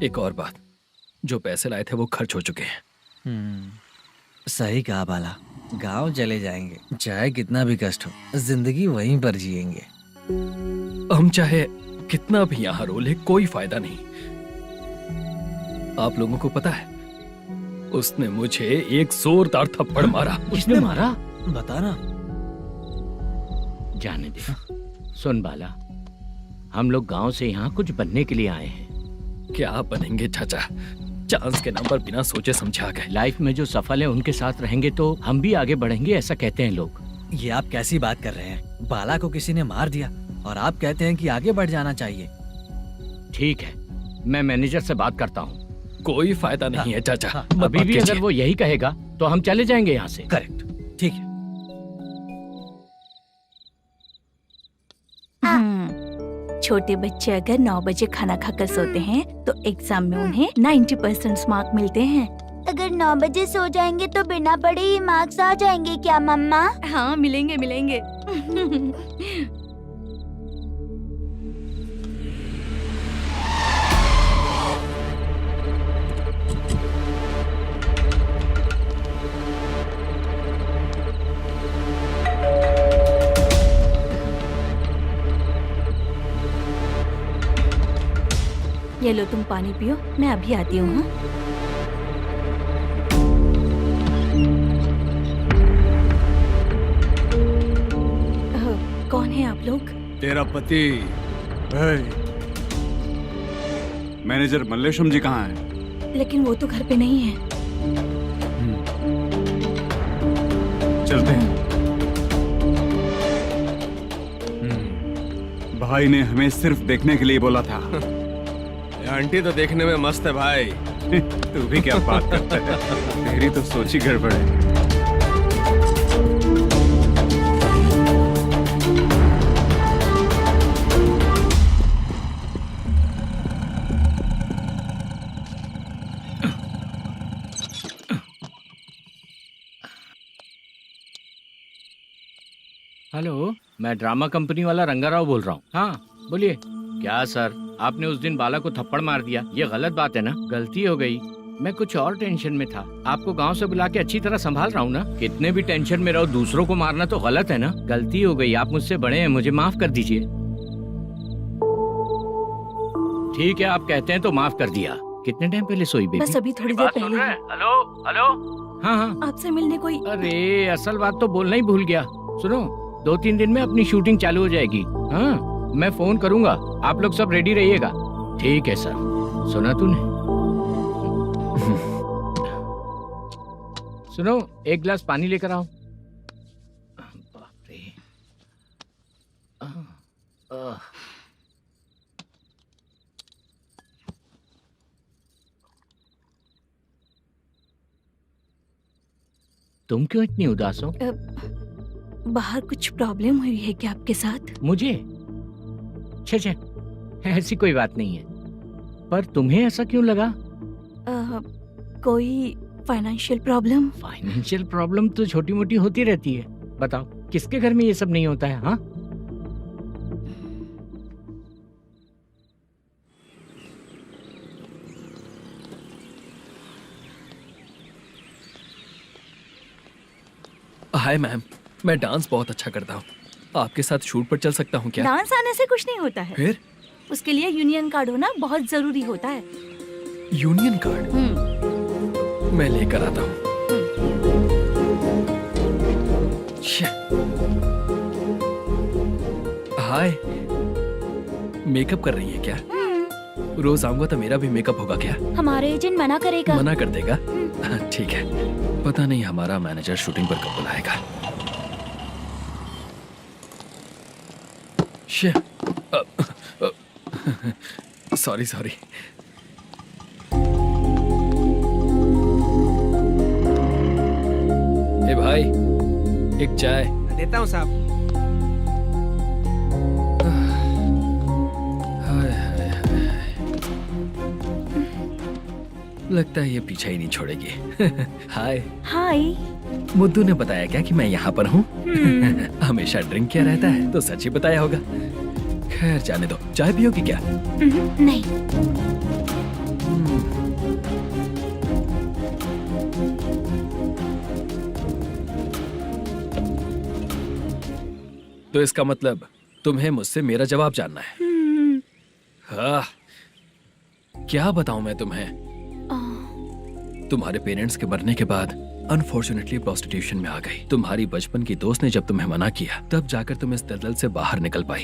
एक और बात, जो पैसे लाए थे वो खर्च हो चुके हैं। सही कहा बाला, गांव चले जाएंगे, चाहे कितना भी कष्ट हो, जिंदगी वहीं पर जिएंगे। हम चाहे कितना भी यहाँ रो ले, कोई फायदा नहीं। आप लोगों को पता है, उसने मुझे एक जोरदार थप्पड़ मारा। उसने मारा? बता ना। जाने दे। सुन बाला, हम लोग गांव से यहाँ कुछ बनने के लिए आए हैं। क्या बनेंगे चाचा? चांस के नाम पर बिना सोचे समझे आ गए। लाइफ में जो सफल है उनके साथ रहेंगे तो हम भी आगे बढ़ेंगे, ऐसा कहते हैं लोग। ये आप कैसी बात कर रहे हैं? बाला को किसी ने मार दिया और आप कहते हैं कि आगे बढ़ जाना चाहिए। ठीक है, मैं मैनेजर से बात करता हूँ। कोई फायदा नहीं है चाचा। अभी भी अगर वो यही कहेगा तो हम चले जाएंगे यहाँ से। करेक्ट, ठीक है। छोटे बच्चे अगर 9 बजे खाना खाकर सोते हैं तो एग्जाम में उन्हें 90% मार्क मिलते हैं। अगर 9 बजे सो जाएंगे तो बिना पढ़े ही मार्क्स आ जाएंगे क्या मम्मा? हाँ, मिलेंगे मिलेंगे। ये लो, तुम पानी पियो, मैं अभी आती हूँ। हाँ? कौन है आप लोग? तेरा पति। मैनेजर मल्लेशम जी कहाँ हैं? लेकिन वो तो घर पे नहीं है। चलते हैं। भाई ने हमें सिर्फ देखने के लिए बोला था। आंटी तो देखने में मस्त है भाई। तू भी क्या बात करता है? तेरी तो सोच ही गड़बड़ है। हेलो, मैं ड्रामा कंपनी वाला रंगाराव बोल रहा हूँ। हाँ बोलिए। क्या सर, आपने उस दिन बाला को थप्पड़ मार दिया, ये गलत बात है ना? गलती हो गई, मैं कुछ और टेंशन में था। आपको गांव से बुला के अच्छी तरह संभाल रहा हूँ ना। कितने भी टेंशन में रहो, दूसरों को मारना तो गलत है ना। गलती हो गई, आप मुझसे बड़े हैं, मुझे माफ कर दीजिए। ठीक है, आप कहते हैं तो माफ कर दिया। कितने टाइम पहले सोई बेबी? बस अभी थोड़ी देर पहले। Hello hello. हाँ हाँ, आपसे मिलने कोई। अरे असल बात तो बोलना ही भूल गया। सुनो, 2-3 दिन में अपनी शूटिंग चालू हो जाएगी। हाँ, मैं फोन करूंगा, आप लोग सब रेडी रहिएगा। ठीक है सर। सुना तूने? सुनो, एक गिलास पानी लेकर आओ। बाप रे। तुम क्यों इतनी उदास हो? बाहर कुछ प्रॉब्लम हुई है क्या आपके साथ? मुझे? छे, ऐसी कोई बात नहीं है। पर तुम्हें ऐसा क्यों लगा? कोई फाइनेंशियल प्रॉब्लम? फाइनेंशियल प्रॉब्लम तो छोटी मोटी होती रहती है। बताओ, किसके घर में ये सब नहीं होता है? हाँ, हाय मैम, मैं डांस बहुत अच्छा करता हूँ। आपके साथ शूट पर चल सकता हूँ क्या? डांस आने से कुछ नहीं होता है। फिर? उसके लिए यूनियन कार्ड होना बहुत जरूरी होता है। Union card? मैं लेकर आता हूँ। हाय, मेकअप कर रही है क्या? रोज आऊंगा तो मेरा भी मेकअप होगा क्या? हमारे एजेंट मना करेगा। मना कर देगा? ठीक है, पता नहीं हमारा मैनेजर शूटिंग पर कब बुलाएगा। सॉरी। ए भाई, एक चाय। देता हूँ साहब। लगता है ये पीछा ही नहीं छोड़ेगी। हाय। हाय। मुद्दू ने बताया क्या कि मैं यहाँ पर हूँ? हमेशा ड्रिंक किया रहता है तो सच ही बताया होगा। खैर जाने दो, चाय पियोगी क्या? नहीं। तो इसका मतलब तुम्हें मुझसे मेरा जवाब जानना है? हाँ, क्या बताऊं मैं तुम्हें? तुम्हारे पेरेंट्स के मरने के बाद अनफॉर्चुनेटली प्रोस्टिट्यूशन में आ गई। तुम्हारी बचपन की दोस्त ने जब तुम्हें मना किया, तब जाकर तुम इस दलदल से बाहर निकल पाई।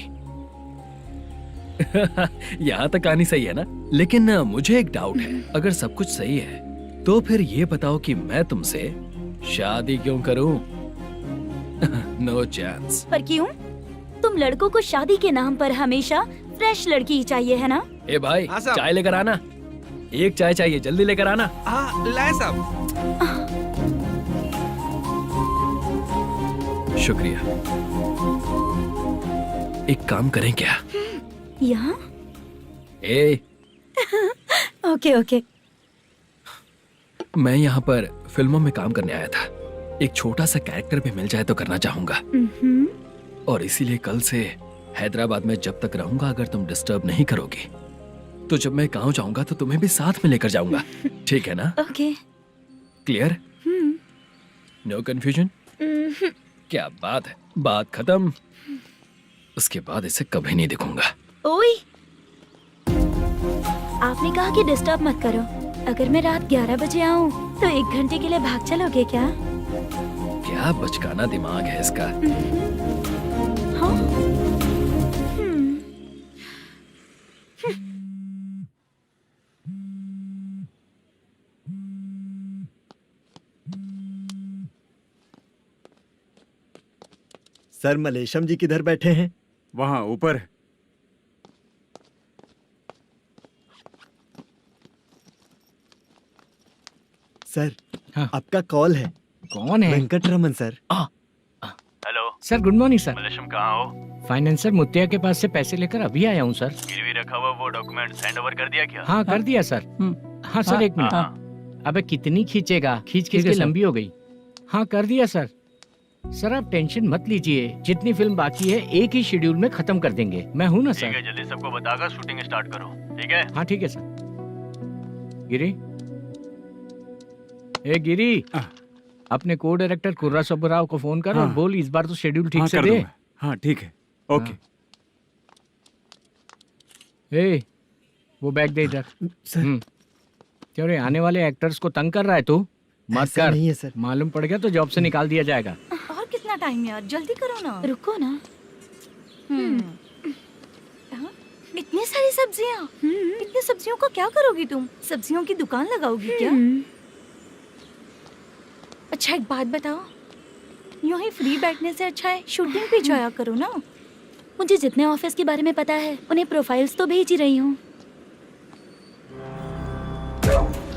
यहाँ तक कहानी सही है ना, लेकिन मुझे एक डाउट है। अगर सब कुछ सही है तो फिर ये बताओ कि मैं तुमसे शादी क्यों करूं? No chance. पर क्यों? तुम लड़कों को शादी के नाम पर हमेशा फ्रेश लड़की ही चाहिए, है ना? ए भाई, हाँ साहब। चाय लेकर आना। एक चाय चाहिए, जल्दी लेकर आना। हाँ लाए साहब। शुक्रिया। एक काम करें क्या? यहाँ? ए, ओके ओके। मैं यहाँ पर फिल्मों में काम करने आया था। एक छोटा सा कैरेक्टर भी मिल जाए तो करना चाहूंगा, और इसीलिए कल से हैदराबाद में जब तक रहूंगा, अगर तुम डिस्टर्ब नहीं करोगी तो जब मैं गांव जाऊंगा तो तुम्हें भी साथ में लेकर जाऊंगा। ठीक है ना? ओके। क्लियर? No confusion? क्या बात है, बात खत्म। उसके बाद इसे कभी नहीं दिखूंगा। ओए, आपने कहा कि डिस्टर्ब मत करो। अगर मैं रात 11 बजे आऊँ तो 1 घंटे के लिए भाग चलोगे क्या? क्या बचकाना दिमाग है इसका। हाँ? सर, मलेशम जी किधर बैठे हैं? वहाँ ऊपर। सर, हाँ। आपका कॉल है। कौन है? Venkataraman sir. Hello sir, good morning sir. Malesham, कहाँ हो? फाइनेंसर मुत्तिया के पास से पैसे लेकर अभी आया हूँ सर। गिरवी रखा हुआ वो डॉक्यूमेंट हैंड ओवर कर दिया क्या? हाँ, कर दिया सर। हाँ सर, 1 मिनट। अबे कितनी खींचेगा, खींच खींच के लंबी हो गई। हाँ, कर दिया सर। सर आप टेंशन मत लीजिए, जितनी फिल्म बाकी है एक ही शेड्यूल में खत्म कर देंगे। मैं हूँ ना ठीक सर। है, जल्दी सबको बताकर शूटिंग स्टार्ट करो। ठीक है? हाँ ठीक है सर। गिरी, ए गिरी, अपने को डायरेक्टर कुर्रा सुब्बराव को फोन कर और बोल इस बार तो शेड्यूल ठीक से दे। हाँ ठीक है, ओके। ए, वो बैग दे इधर। सर, क्यों रे, आने वाले एक्टर्स को तंग कर रहा है तू? मत ऐसा कर। नहीं है सर। मालूम पड़ गया तो जॉब से निकाल दिया जाएगा। और कितना टाइम यार, जल्दी करो ना। रुको ना। हाँ? इतनी सारी सब्जियाँ। इतनी सब्जियों को क्या करोगी तुम? सब्जियों की दुकान लगाओगी क्या? अच्छा एक बात बताओ, यूं ही फ्री बैठने से अच्छा है शूटिंग पे जाया करो ना। मुझे जितने ऑफिस के बारे में पता है उन्हें प्रोफाइल्स तो भेज ही रही हूँ।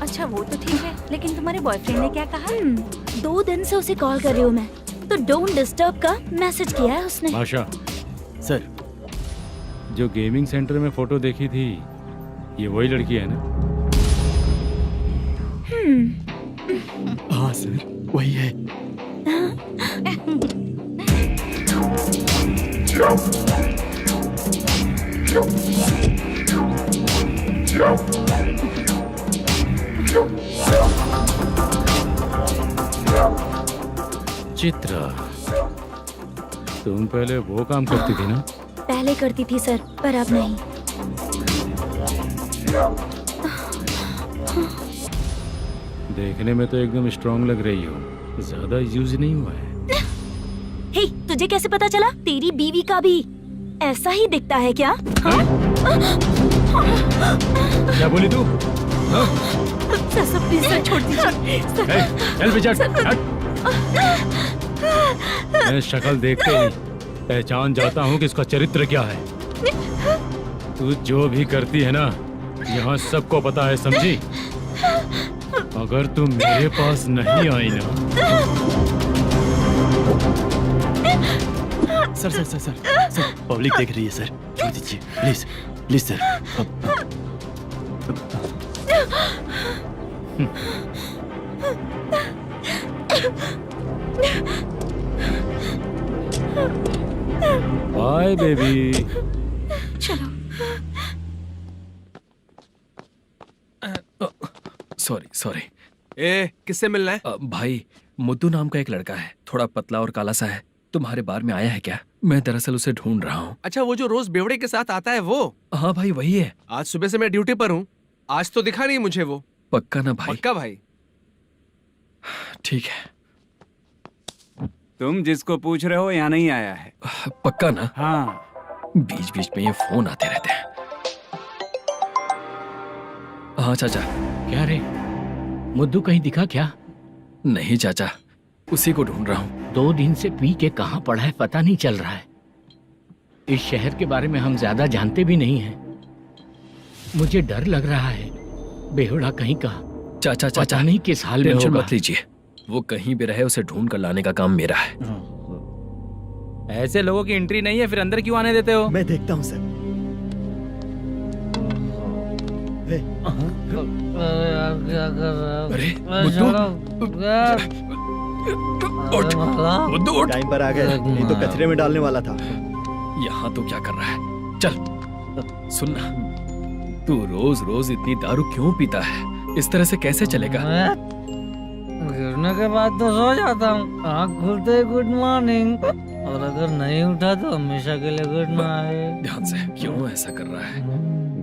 अच्छा वो तो ठीक है, लेकिन तुम्हारे बॉयफ्रेंड ने क्या कहा? 2 दिन से उसे कॉल कर रही हूँ मैं, तो डोंट डिस्टर्ब का मैसेज किया है उसने। भाषा सर, जो गेमिंग सेंटर में फोटो देखी थी, ये वही लड़की है ना? हाँ सर, वही है। चित्रा, तुम पहले वो काम करती थी ना? पहले करती थी सर, पर अब नहीं। देखने में तो एकदम स्ट्रांग लग रही हो, ज्यादा यूज नहीं हुआ है। हे, तुझे कैसे पता चला? तेरी बीवी का भी ऐसा ही दिखता है क्या? हाँ? क्या बोली तू? सर प्लीज सर, छोड़ दीजिए। चल बेटा, मैं शक्ल देखते ही पहचान जाता हूँ कि इसका चरित्र क्या है। तू जो भी करती है ना, यहाँ सबको पता है, समझी? अगर तू मेरे पास नहीं आई ना। Sir sir sir sir sir, public देख रही है सर, छोड़ दीजिए please please sir. Bye baby. चलो। Sorry sorry. ए, किससे मिलना है? भाई, मुद्दू नाम का एक लड़का है, थोड़ा पतला और काला सा है। तुम्हारे बार में आया है क्या? मैं दरअसल उसे ढूंढ रहा हूँ। अच्छा, वो जो रोज बेवड़े के साथ आता है वो? हाँ भाई, वही है। आज सुबह से मैं ड्यूटी पर हूँ, आज तो दिखा नहीं मुझे वो। पक्का ना भाई? पक्का भाई। ठीक है। तुम जिसको पूछ रहे हो यहाँ नहीं आया है। पक्का ना? हाँ। बीच बीच में ये फोन आते रहते हैं। हाँ चाचा। क्या रे, मुद्दू कहीं दिखा क्या? नहीं चाचा, उसी को ढूंढ रहा हूँ। 2 दिन से पी के कहाँ पड़ा है पता नहीं चल रहा है। इस शहर के बारे में हम ज्यादा जानते भी नहीं हैं। मुझे डर लग रहा है, बेहुड़ा कहीं का। चाचा पता नहीं किस हाल में टेंशन होगा। मत लीजिए, वो कहीं भी रहे उसे ढूंढ कर लाने का काम मेरा है। ऐसे लोगों की एंट्री नहीं है, फिर अंदर क्यों आने देते हो? मैं देखता हूँ सर। अरे मुद्दू टाइम पर आ गए, नहीं तो कचरे में डालने वाला था। यहाँ तो क्या कर रहा है? चल सुनना, तू रोज रोज इतनी दारू क्यों पीता है? इस तरह से कैसे चलेगा? गिरने के बाद तो सो जाता हूँ, आँख खुलते ही गुड मॉर्निंग, और अगर नहीं उठा तो हमेशा के लिए गुड नाइट। ध्यान से, क्यों ऐसा कर रहा है?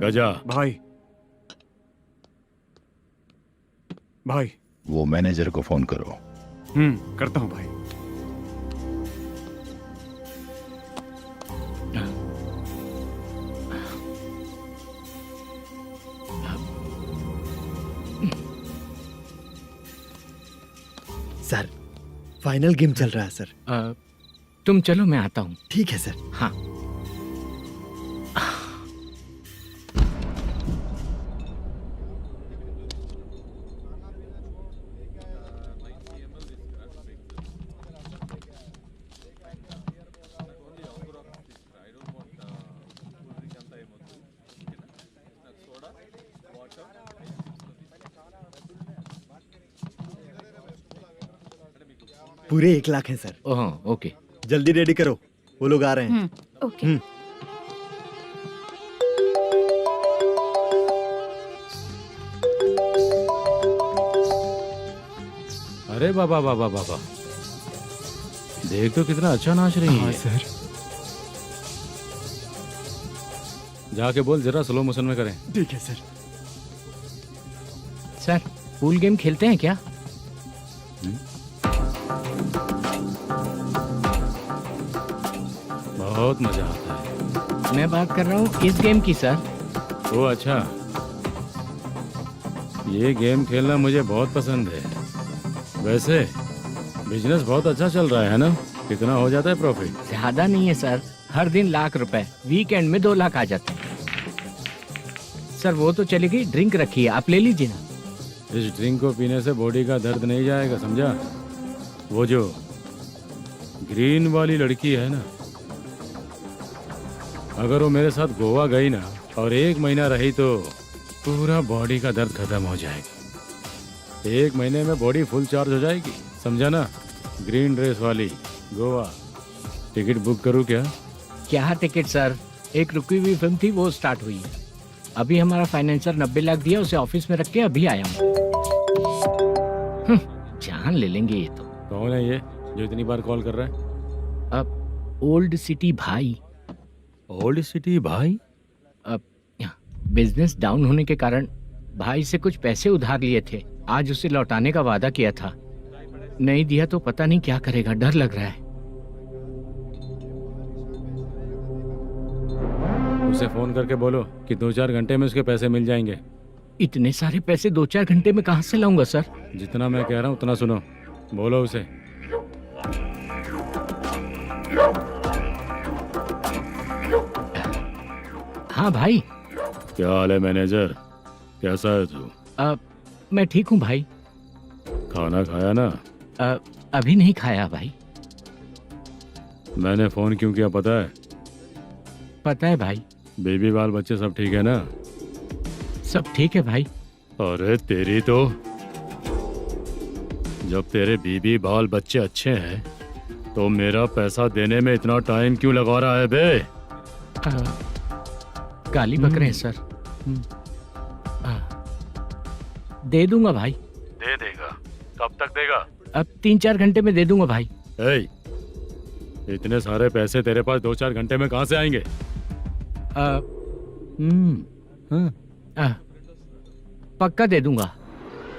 गजा भाई भाई वो मैनेजर को फोन करो। करता हूँ भाई। सर फाइनल गेम चल रहा है सर। तुम चलो, मैं आता हूँ। ठीक है सर। हाँ। पूरे 1 लाख हैं सर। ओह ओके, जल्दी रेडी करो, वो लोग आ रहे हैं। ओके। अरे बाबा बाबा बाबा, देख तो कितना अच्छा नाच रही है। सर जाके बोल जरा स्लो मोशन में करें। ठीक है सर। सर पूल गेम खेलते हैं क्या? बहुत मजा आता है। मैं बात कर रहा हूँ इस गेम की सर। ओ अच्छा, ये गेम खेलना मुझे बहुत पसंद है। वैसे बिजनेस बहुत अच्छा चल रहा है ना? कितना हो जाता है प्रॉफिट? ज्यादा नहीं है सर, हर दिन लाख रुपए, वीकेंड में 2 लाख आ जाते हैं। सर वो तो चलेगी, ड्रिंक रखी है, आप ले लीजिए ना। इस ड्रिंक को पीने से बॉडी का दर्द नहीं जाएगा, समझा? वो जो ग्रीन वाली लड़की है ना, अगर वो मेरे साथ गोवा गई ना और 1 महीना रही तो पूरा बॉडी का दर्द खत्म हो जाएगा। 1 महीने में बॉडी फुल चार्ज हो जाएगी, समझा ना? ग्रीन ड्रेस वाली गोवा। टिकट बुक करूँ क्या? क्या टिकट सर, एक रुकी हुई फिल्म थी, वो स्टार्ट हुई है। अभी हमारा फाइनेंसर 90 लाख दिया, उसे ऑफिस में रख के अभी आया हूँ। जान ले लेंगे ये तो। कौन है ये जो इतनी बार कॉल कर रहा है? अब ओल्ड सिटी भाई। ओल्ड सिटी भाई? अब बिजनेस डाउन होने के कारण भाई से कुछ पैसे उधार लिए थे, आज उसे लौटाने का वादा किया था। नहीं दिया तो पता नहीं क्या करेगा, डर लग रहा है। उसे फोन करके बोलो कि 2-4 घंटे में उसके पैसे मिल जाएंगे। इतने सारे पैसे 2-4 घंटे में कहाँ से लाऊंगा सर? जितना मैं कह रहा हूँ उतना सुनो, बोलो उसे। हाँ भाई। क्या हाल है मैनेजर, कैसा है तू? मैं ठीक हूँ भाई। खाना खाया ना? अभी नहीं खाया भाई। मैंने फोन क्यों किया पता है? पता है भाई। बेबी बाल बच्चे सब ठीक है ना? सब ठीक है भाई। अरे तेरी तो, जब तेरे बीबी बाल बच्चे अच्छे हैं तो मेरा पैसा देने में इतना टाइम क्यों लगा रहा है बे? गाली बक रहे हैं सर। दे दूंगा भाई। दे देगा? कब तक देगा? अब 3-4 घंटे में दे दूंगा भाई। इतने सारे पैसे तेरे पास 2-4 घंटे में कहाँ से आएंगे? पक्का दे दूंगा।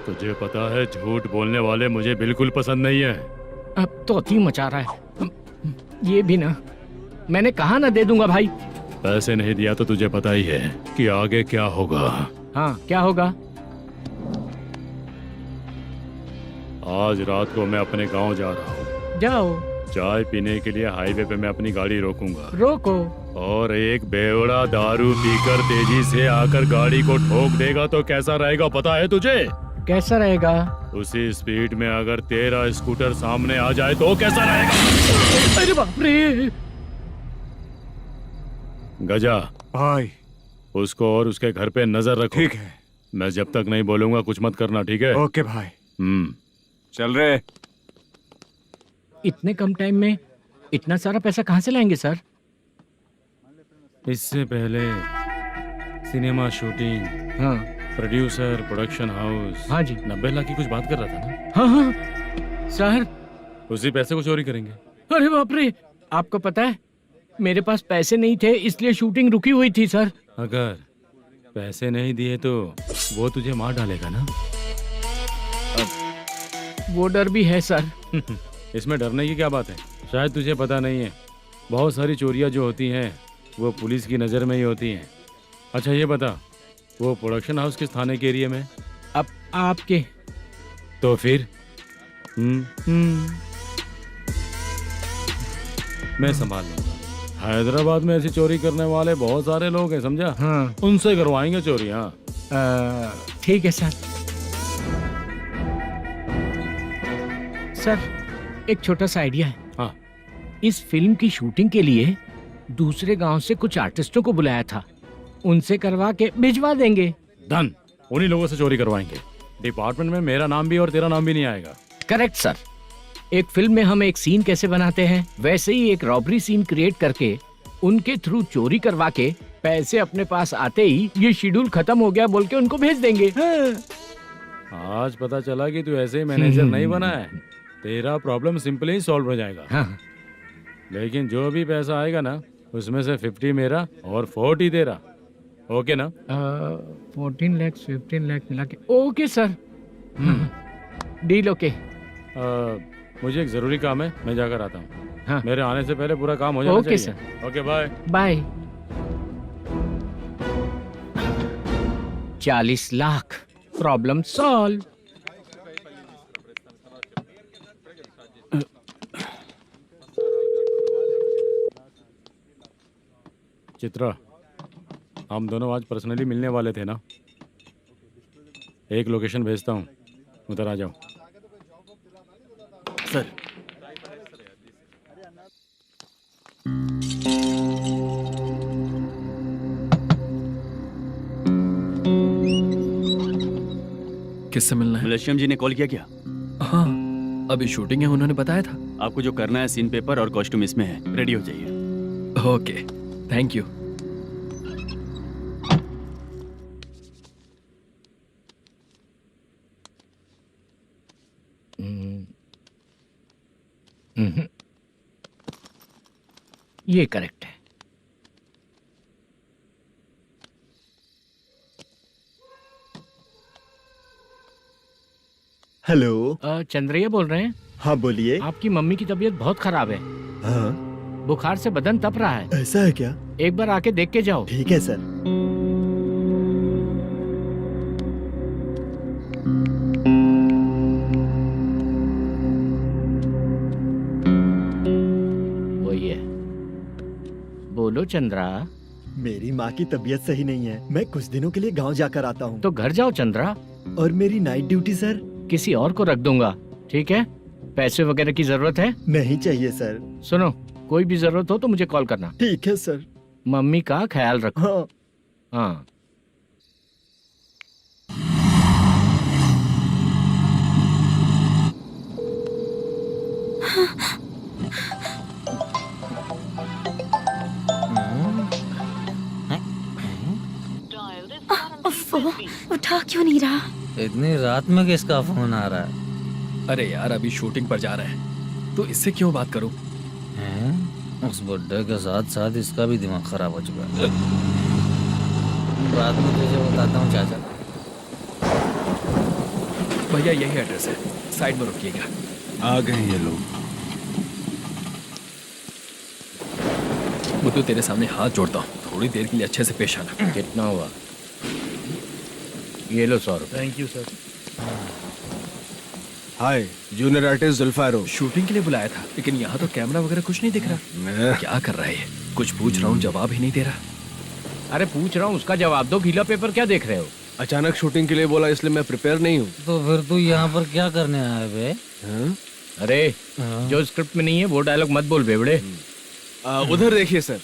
तुझे पता है झूठ बोलने वाले मुझे बिल्कुल पसंद नहीं है। अब तोती मचा रहा है ये भी ना। मैंने कहा ना दे दूंगा भाई। पैसे नहीं दिया तो तुझे पता ही है कि आगे क्या होगा। हाँ क्या होगा? आज रात को मैं अपने गांव जा रहा हूँ। जाओ। चाय पीने के लिए हाईवे पे मैं अपनी गाड़ी रोकूंगा। रोको। और एक बेवड़ा दारू पीकर तेजी से आकर गाड़ी को ठोक देगा तो कैसा रहेगा पता है तुझे? कैसा रहेगा? उसी स्पीड में अगर तेरा स्कूटर सामने आ जाए तो कैसा रहेगा? अरे बाप रे। गजा भाई, उसको और उसके घर पे नजर रखो। ठीक है। मैं जब तक नहीं बोलूंगा कुछ मत करना, ठीक है? ओके भाई। चल रहे। इतने कम टाइम में इतना सारा पैसा कहाँ से लाएंगे सर? इससे पहले सिनेमा शूटिंग, हाँ, प्रोड्यूसर, प्रोडक्शन हाउस, हाँ जी, 90 लाख की कुछ बात कर रहा था ना? हाँ हाँ सर। उसी पैसे को चोरी करेंगे। अरे बाप रे, आपको पता है मेरे पास पैसे नहीं थे इसलिए शूटिंग रुकी हुई थी सर। अगर पैसे नहीं दिए तो वो तुझे मार डालेगा ना? वो डर भी है सर। इसमें डरने की क्या बात है? शायद तुझे पता नहीं है, बहुत सारी चोरियां जो होती हैं वो पुलिस की नज़र में ही होती हैं। अच्छा ये बता, वो प्रोडक्शन हाउस किस थाने के एरिया में? अब आपके। तो फिर मैं संभाल लूंगा। हैदराबाद में ऐसी चोरी करने वाले बहुत सारे लोग हैं, समझा? हाँ। उनसे करवाएंगे चोरी। हाँ ठीक है सर। सर एक छोटा सा आइडिया है। हाँ। इस फिल्म की शूटिंग के लिए दूसरे गांव से कुछ आर्टिस्टों को बुलाया था, उनसे करवा के भिजवा देंगे। डन, उन्हीं लोगों से चोरी करवाएंगे। डिपार्टमेंट में मेरा नाम भी और तेरा नाम भी नहीं आएगा। Correct sir. एक फिल्म में हम एक सीन कैसे बनाते हैं वैसे ही एक रॉबरी सीन क्रिएट करके उनके थ्रू चोरी करवा के पैसे अपने पास आते ही ये शेड्यूल खत्म हो गया बोल के उनको भेज देंगे। आज पता चला कि तू ऐसे ही मैनेजर नहीं बना है। तेरा प्रॉब्लम सिंपली ही सॉल्व हो जाएगा। हाँ। लेकिन जो भी पैसा आएगा ना उसमें से 50 मेरा और 40 तेरा। ओके ना? 14 लाख 15 लाख मिला के। Okay sir. Deal okay. मुझे एक जरूरी काम है, मैं जाकर आता हूँ। हाँ। मेरे आने से पहले पूरा काम हो जाना ओके चाहिए। Sir. Okay bye. Bye. 40 lakh, problem solve. Chitra, हम दोनों आज पर्सनली मिलने वाले थे ना? एक लोकेशन भेजता हूँ, उधर आ जाओ। सर। किससे मिलना है? मलेशियम जी ने कॉल किया क्या? हाँ, अभी शूटिंग है, उन्होंने बताया था। आपको जो करना है सीन पेपर और कॉस्ट्यूम इसमें है, रेडी हो जाइए। Okay, thank you. ये करेक्ट है। हेलो। चंद्रैया बोल रहे हैं? हाँ बोलिए। आपकी मम्मी की तबीयत बहुत खराब है। हाँ। बुखार से बदन तप रहा है। ऐसा है क्या? एक बार आके देख के जाओ। ठीक है सर। वही है। बोलो चंद्रा। मेरी माँ की तबीयत सही नहीं है, मैं कुछ दिनों के लिए गांव जाकर आता हूँ। तो घर जाओ चंद्रा। और मेरी नाइट ड्यूटी सर? किसी और को रख दूंगा, ठीक है? पैसे वगैरह की जरूरत है? नहीं चाहिए सर। सुनो, कोई भी जरूरत हो तो मुझे कॉल करना। ठीक है सर। मम्मी का ख्याल रखो। हाँ। हाँ। उठा क्यों नहीं रहा? इतनी रात में किसका फोन आ रहा है? अरे यार, अभी शूटिंग पर जा रहे हैं तो इससे क्यों बात करूं? उस बुड्ढे के साथ साथ इसका भी दिमाग खराब हो चुका है। रात में तुझे बताता हूँ चाचा। भैया यही एड्रेस है, साइड में रुकिएगा। आ गए ये लोग। बुद्धू, तेरे सामने हाथ जोड़ता हूँ, थोड़ी देर के लिए अच्छे से पेश आना। कितना हुआ? ये लो 100 रुपए। Thank you sir. Hi, junior artist Zulfar हूँ। शूटिंग के लिए बुलाया था, लेकिन यहाँ तो कैमरा वगैरह कुछ नहीं दिख रहा। क्या कर रहा है ये? कुछ पूछ रहा हूँ, जवाब ही नहीं दे रहा। अरे पूछ रहा हूँ, उसका जवाब दो। गीला पेपर क्या देख रहे हो? अचानक शूटिंग के लिए बोला, इसलिए मैं प्रिपेयर नहीं हूँ। तो फिर तू यहाँ पर क्या करने आया बे? अरे जो स्क्रिप्ट में नहीं है वो डायलॉग मत बोल बेवड़े। उधर देखिए सर।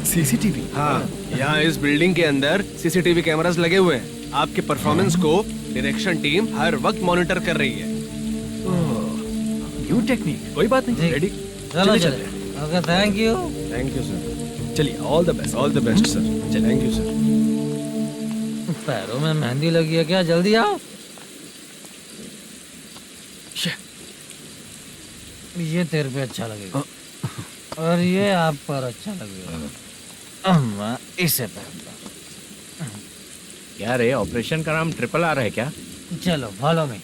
सीसीटीवी? हाँ, यहाँ इस बिल्डिंग के अंदर सीसीटीवी कैमरास लगे हुए हैं। आपके परफॉर्मेंस को डायरेक्शन टीम हर वक्त मॉनिटर कर रही है। न्यू टेक्निक, कोई बात नहीं। रेडी? चलो चले। Okay, thank you sir. चलिए, all the best. All the best sir. Thank you sir. पैरों में मेहंदी लगी है क्या? जल्दी आओ। ये तेरे पे अच्छा लगेगा और ये आप पर अच्छा लगेगा। मैं इसे पहनता। क्या रे, ऑपरेशन का नाम ट्रिपल आर है क्या? चलो फॉलो मी।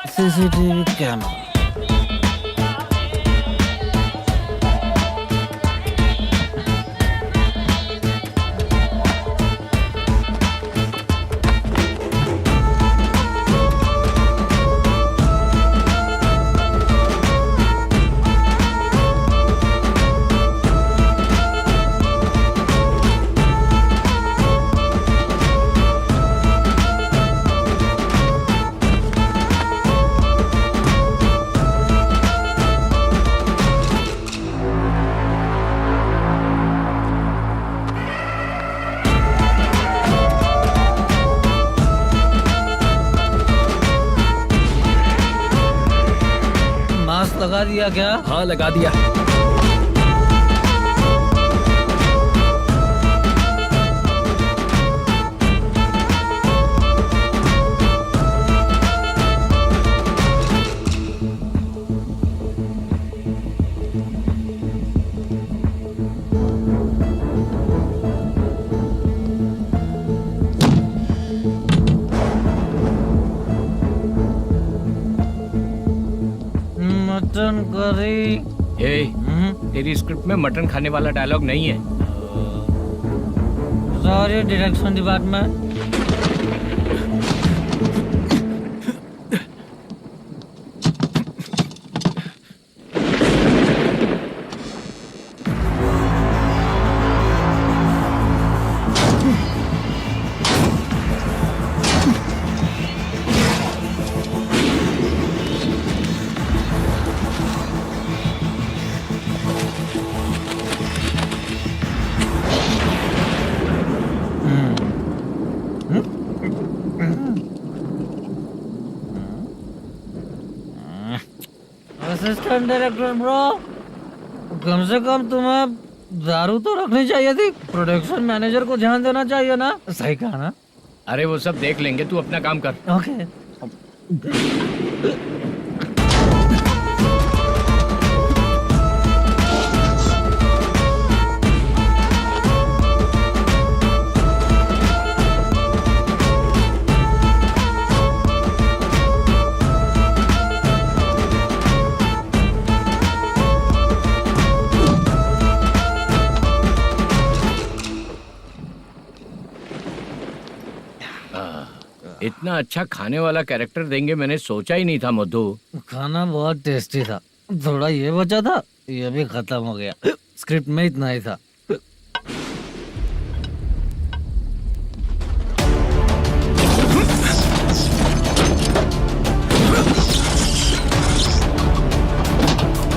CCTV camera. लगा दिया क्या? हाँ, लगा दिया। Mutton curry. तेरी स्क्रिप्ट में मटन खाने वाला डायलॉग नहीं है। Sorry direction department. Assistant director bro, कम से कम तुम्हें दारू तो रखनी चाहिए थी। प्रोडक्शन मैनेजर को ध्यान देना चाहिए ना। सही कहा ना? अरे वो सब देख लेंगे, तू अपना काम कर। ओके। इतना अच्छा खाने वाला कैरेक्टर देंगे मैंने सोचा ही नहीं था मधु। खाना बहुत टेस्टी था। थोड़ा ये बचा था, ये भी खत्म हो गया। स्क्रिप्ट में इतना ही था।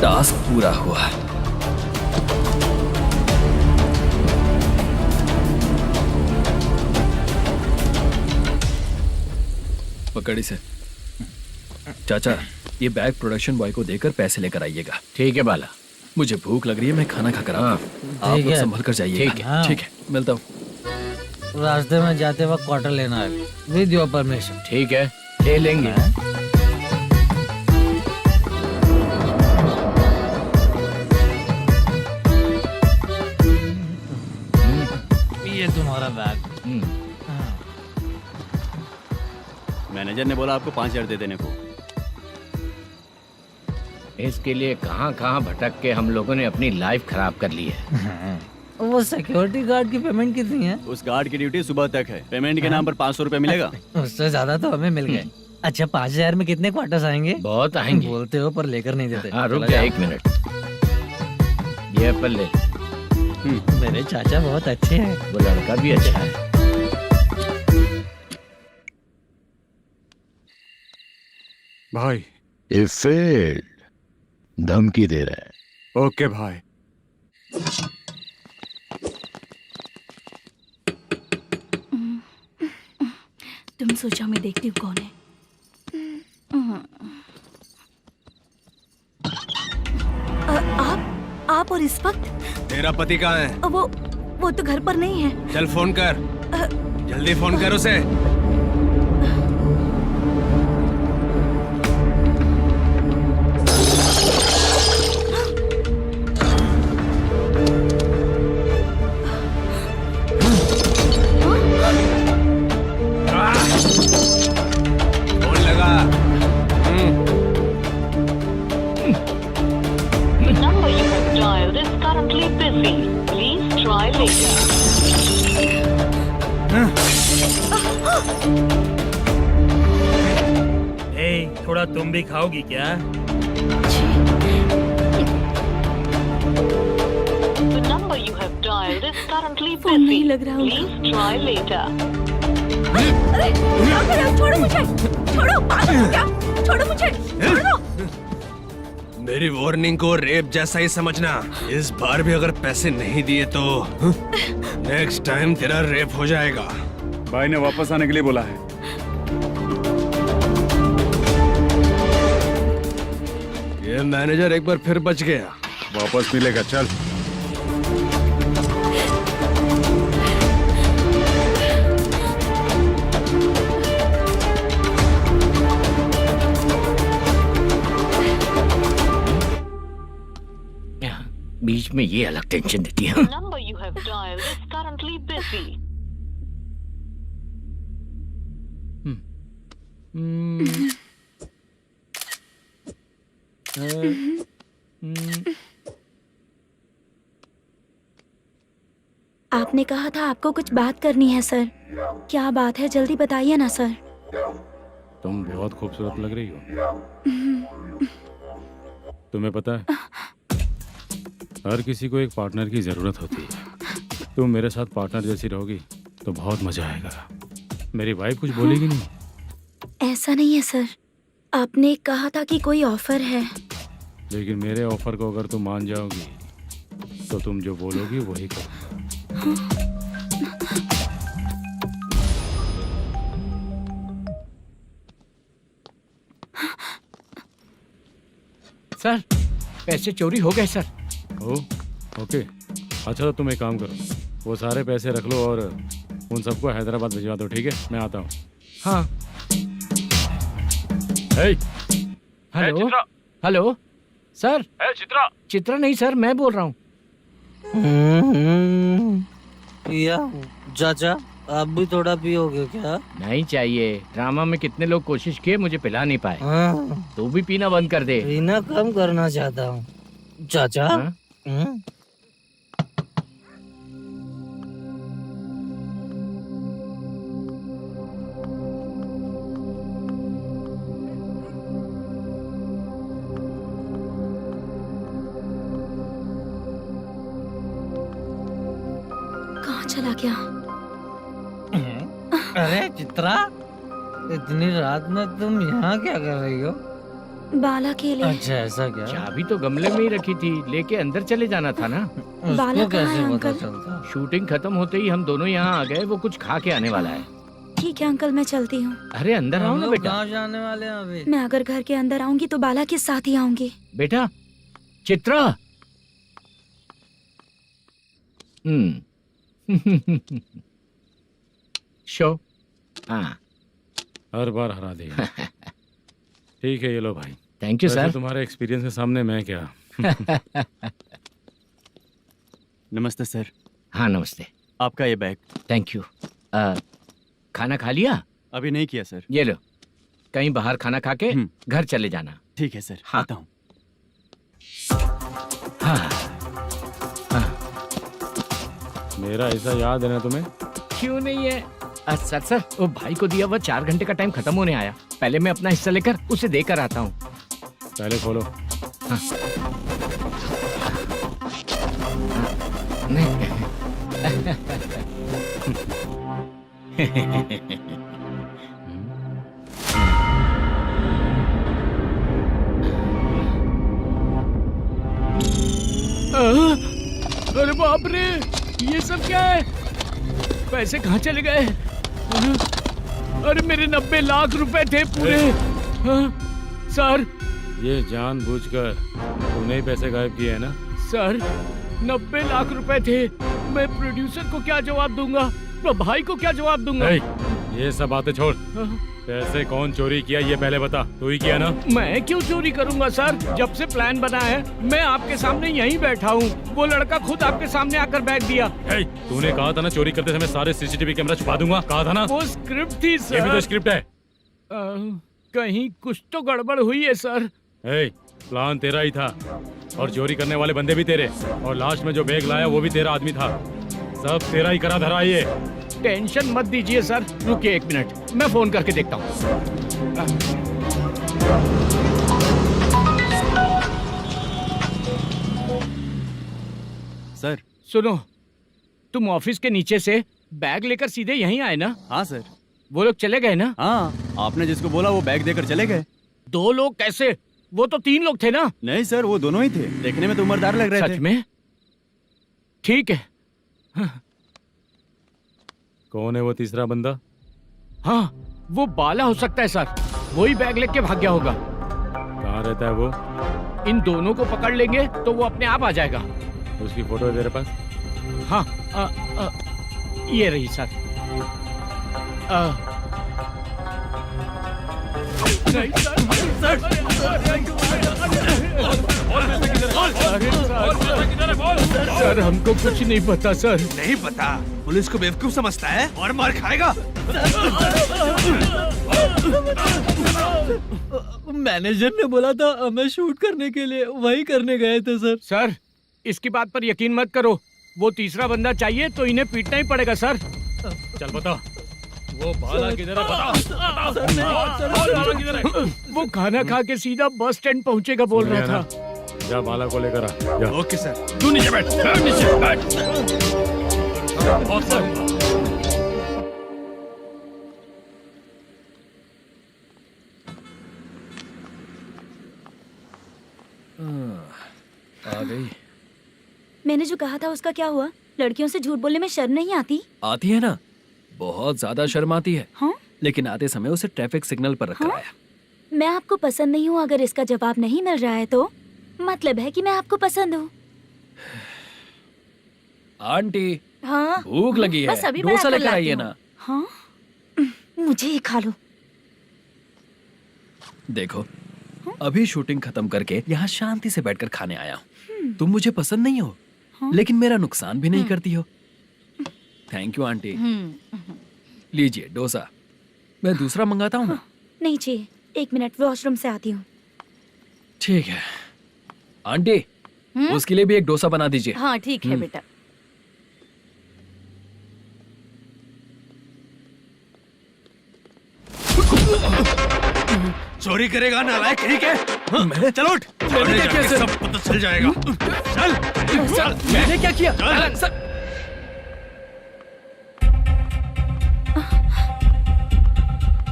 टास्क पूरा हुआ। पकड़ी से। चाचा, ये बैग प्रोडक्शन बॉय को देकर पैसे लेकर आइएगा। ठीक है बाला। मुझे भूख लग रही है, मैं खाना खाकर आता हूँ। आप लोग संभल कर जाइए। ठीक है, मिलता हूँ। रास्ते में जाते वक्त क्वार्टर लेना है विद योर परमिशन। ठीक है, ले लेंगे। ये तुम्हारा बैग। मैनेजर ने बोला आपको 5,000 दे देने को। इसके लिए कहाँ कहाँ भटक के हम लोगों ने अपनी लाइफ खराब कर ली है। वो सिक्योरिटी गार्ड की पेमेंट कितनी है? उस गार्ड की ड्यूटी सुबह तक है। पेमेंट के नाम पर 500 रुपए मिलेगा। उससे ज्यादा तो हमें मिल गए। अच्छा 5000 में कितने क्वार्टर्स आएंगे? बहुत आएंगे। बोलते हो पर लेकर नहीं देते। हाँ रुक जा 1 मिनट, ये एप्पल ले। मेरे चाचा बहुत अच्छे हैं। वो लड़का भी अच्छा है। भाई ये फेल्ड, धमकी दे रहा है। ओके भाई। तुम सोचो मैं देखती हूँ कौन है। आप और इस वक्त? तेरा पति कहाँ है? वो तो घर पर नहीं है। चल फोन कर, जल्दी फोन कर उसे। फोन लगा। number you have dialed is currently busy. Please try later. थोड़ा तुम भी खाओगी क्या? The number you have dialed is currently busy. Please try later. अरे छोड़ो मुझे, छोड़ो, पागल हो क्या? छोड़ो मुझे, छोड़ो। मेरी वार्निंग को रेप जैसा ही समझना। इस बार भी अगर पैसे नहीं दिए तो नेक्स्ट टाइम तेरा रेप हो जाएगा। भाई ने वापस आने के लिए बोला है। ये मैनेजर एक बार फिर बच गया। वापस मिलेगा, चल। बीच में ये अलग टेंशन देती है। Number you have dialed is currently busy. आपने कहा था आपको कुछ बात करनी है सर। क्या बात है, जल्दी बताइए ना सर। तुम बहुत खूबसूरत लग रही हो। तुम्हें पता है, हर किसी को एक पार्टनर की जरूरत होती है। तुम मेरे साथ पार्टनर जैसी रहोगी तो बहुत मजा आएगा। मेरी वाइफ कुछ बोलेगी नहीं? ऐसा नहीं है सर, आपने कहा था कि कोई ऑफर है। लेकिन मेरे ऑफर को अगर तुम मान जाओगी तो तुम जो बोलोगी वही करो। सर पैसे चोरी हो गए सर। ओके, अच्छा तो तुम एक काम करो, वो सारे पैसे रख लो और उन सबको हैदराबाद भिजवा दो, ठीक है? मैं आता हूँ। हाँ। Hello hello sir. Chitra? Chitra नहीं सर, मैं बोल रहा हूँ। या चाचा आप भी थोड़ा पियोगे क्या? नहीं चाहिए। ड्रामा में कितने लोग कोशिश किए, मुझे पिला नहीं पाए। तू भी पीना बंद कर दे। पीना कम करना चाहता हूँ चाचा। कहाँ चला गया? अरे चित्रा, इतनी रात में तुम यहाँ क्या कर रही हो? बाला के लिए। अच्छा ऐसा क्या? चाबी तो गमले में ही रखी थी, लेके अंदर चले जाना था ना। बाला उसको कहाँ है कैसे पता अंकल? चलता? शूटिंग खत्म होते ही हम दोनों यहाँ आ गए। वो कुछ खा के आने वाला है। ठीक है अंकल, मैं चलती हूँ। अरे अंदर आओ हम ना लोग बेटा। कहाँ जाने वाले हैं अभी? मैं अगर घर के अंदर आऊंगी तो बाला के साथ ही आऊंगी। बेटा चित्रा। शो। हाँ हर बार हरा दे। ठीक है, ये लो भाई। Thank you sir. तुम्हारे एक्सपीरियंस के सामने मैं क्या। नमस्ते सर। हाँ नमस्ते। आपका ये बैग। Thank you. खाना खा लिया? अभी नहीं किया सर। ये लो, कहीं बाहर खाना खा के घर चले जाना। ठीक है सर। हाँ। आता हूँ। मेरा हिस्सा याद है ना तुम्हें? क्यों नहीं है? सर वो भाई को दिया हुआ 4 घंटे का टाइम खत्म होने आया। पहले मैं अपना हिस्सा लेकर उसे देकर आता हूँ। पहले खोलो। हाँ। अरे बाप रे, ये सब क्या है? पैसे कहाँ चले गए? अरे मेरे 90 लाख रुपए थे पूरे। सर, ये जानबूझकर तूने ही पैसे गायब किए हैं ना? सर 90 लाख रुपए थे। मैं प्रोड्यूसर को क्या जवाब दूंगा? तो भाई को क्या जवाब दूंगा? ये सब बातें छोड़। पैसे कौन चोरी किया ये पहले बता। तू ही किया ना? मैं क्यों चोरी करूंगा सर? जब से प्लान बना है मैं आपके सामने यहीं बैठा हूँ। वो लड़का खुद आपके सामने आकर बैग दिया। तूने कहा था ना चोरी करते समय सारे सीसीटीवी कैमरा छुपा दूंगा, कहा था ना? वो स्क्रिप्ट थी सर। ये भी तो स्क्रिप्ट है। कहीं कुछ तो गड़बड़ हुई है सर। प्लान तेरा ही था और चोरी करने वाले बंदे भी तेरे, और लास्ट में जो बैग लाया वो भी तेरा आदमी था। सब तेरा ही करा धरा ये। टेंशन मत दीजिए सर, रुकिए 1 मिनट, मैं फोन करके देखता हूँ। सर सुनो, तुम ऑफिस के नीचे से बैग लेकर सीधे यहीं आए ना? हाँ सर। वो लोग चले गए ना? हाँ, आपने जिसको बोला वो बैग देकर चले गए। 2 लोग कैसे? वो तो 3 लोग थे ना? नहीं सर, वो दोनों ही थे। देखने में तो उम्रदार लग रहे थे। सच में? ठीक है। कौन है वो तीसरा बंदा? हाँ, वो बाला हो सकता है सर। वही बैग लेके भाग गया होगा। कहाँ रहता है वो? इन दोनों को पकड़ लेंगे तो वो अपने आप आ जाएगा। उसकी फोटो है तेरे पास? हाँ, ये रही सर। नहीं सर, हमको कुछ नहीं पता सर। नहीं पता? पुलिस को बेवकूफ समझता है और मार खाएगा। मैनेजर ने बोला था हमें शूट करने के लिए, वही करने गए थे सर। सर, इसकी बात पर यकीन मत करो। वो तीसरा बंदा चाहिए तो इन्हें पीटना ही पड़ेगा सर। चल बता, वो बाला किधर है? बता। वो खाना खा के सीधा बस स्टैंड पहुंचेगा बोल रहा था। जा बाला को लेकर आ। जा। Okay sir. तू नीचे बैठ। नीचे बैठ। आ गई। मैंने जो कहा था उसका क्या हुआ? लड़कियों से झूठ बोलने में शर्म नहीं आती? आती है ना, बहुत ज्यादा शर्म आती है। हाँ? लेकिन आते समय उसे ट्रैफिक सिग्नल पर रखा है। मैं आपको पसंद नहीं हूँ अगर इसका जवाब नहीं मिल रहा है तो मतलब है कि मैं आपको पसंद हूँ। आंटी, हाँ? भूख लगी है, बस अभी डोसा बनाकर लेकर लाती आइए हूँ। ना। हाँ? मुझे ही खा लो। देखो, अभी शूटिंग खत्म करके यहाँ शांति से बैठकर खाने आया हूँ। तुम मुझे पसंद नहीं हो, लेकिन मेरा नुकसान भी नहीं करती हो। Thank you aunty. लीजिए डोसा। मैं दूसरा मंगाता हूँ ना? नहीं चाहिए, 1 मिनट, वॉशरूम से आती हूँ। ठीक है आंटी, उसके लिए भी एक डोसा बना दीजिए। हाँ ठीक है बेटा। चोरी करेगा नालायक, ठीक है? चलो उठ। मैंने क्या किया सर? सब पता चल जाएगा। चल। सर, मैंने क्या किया? सर,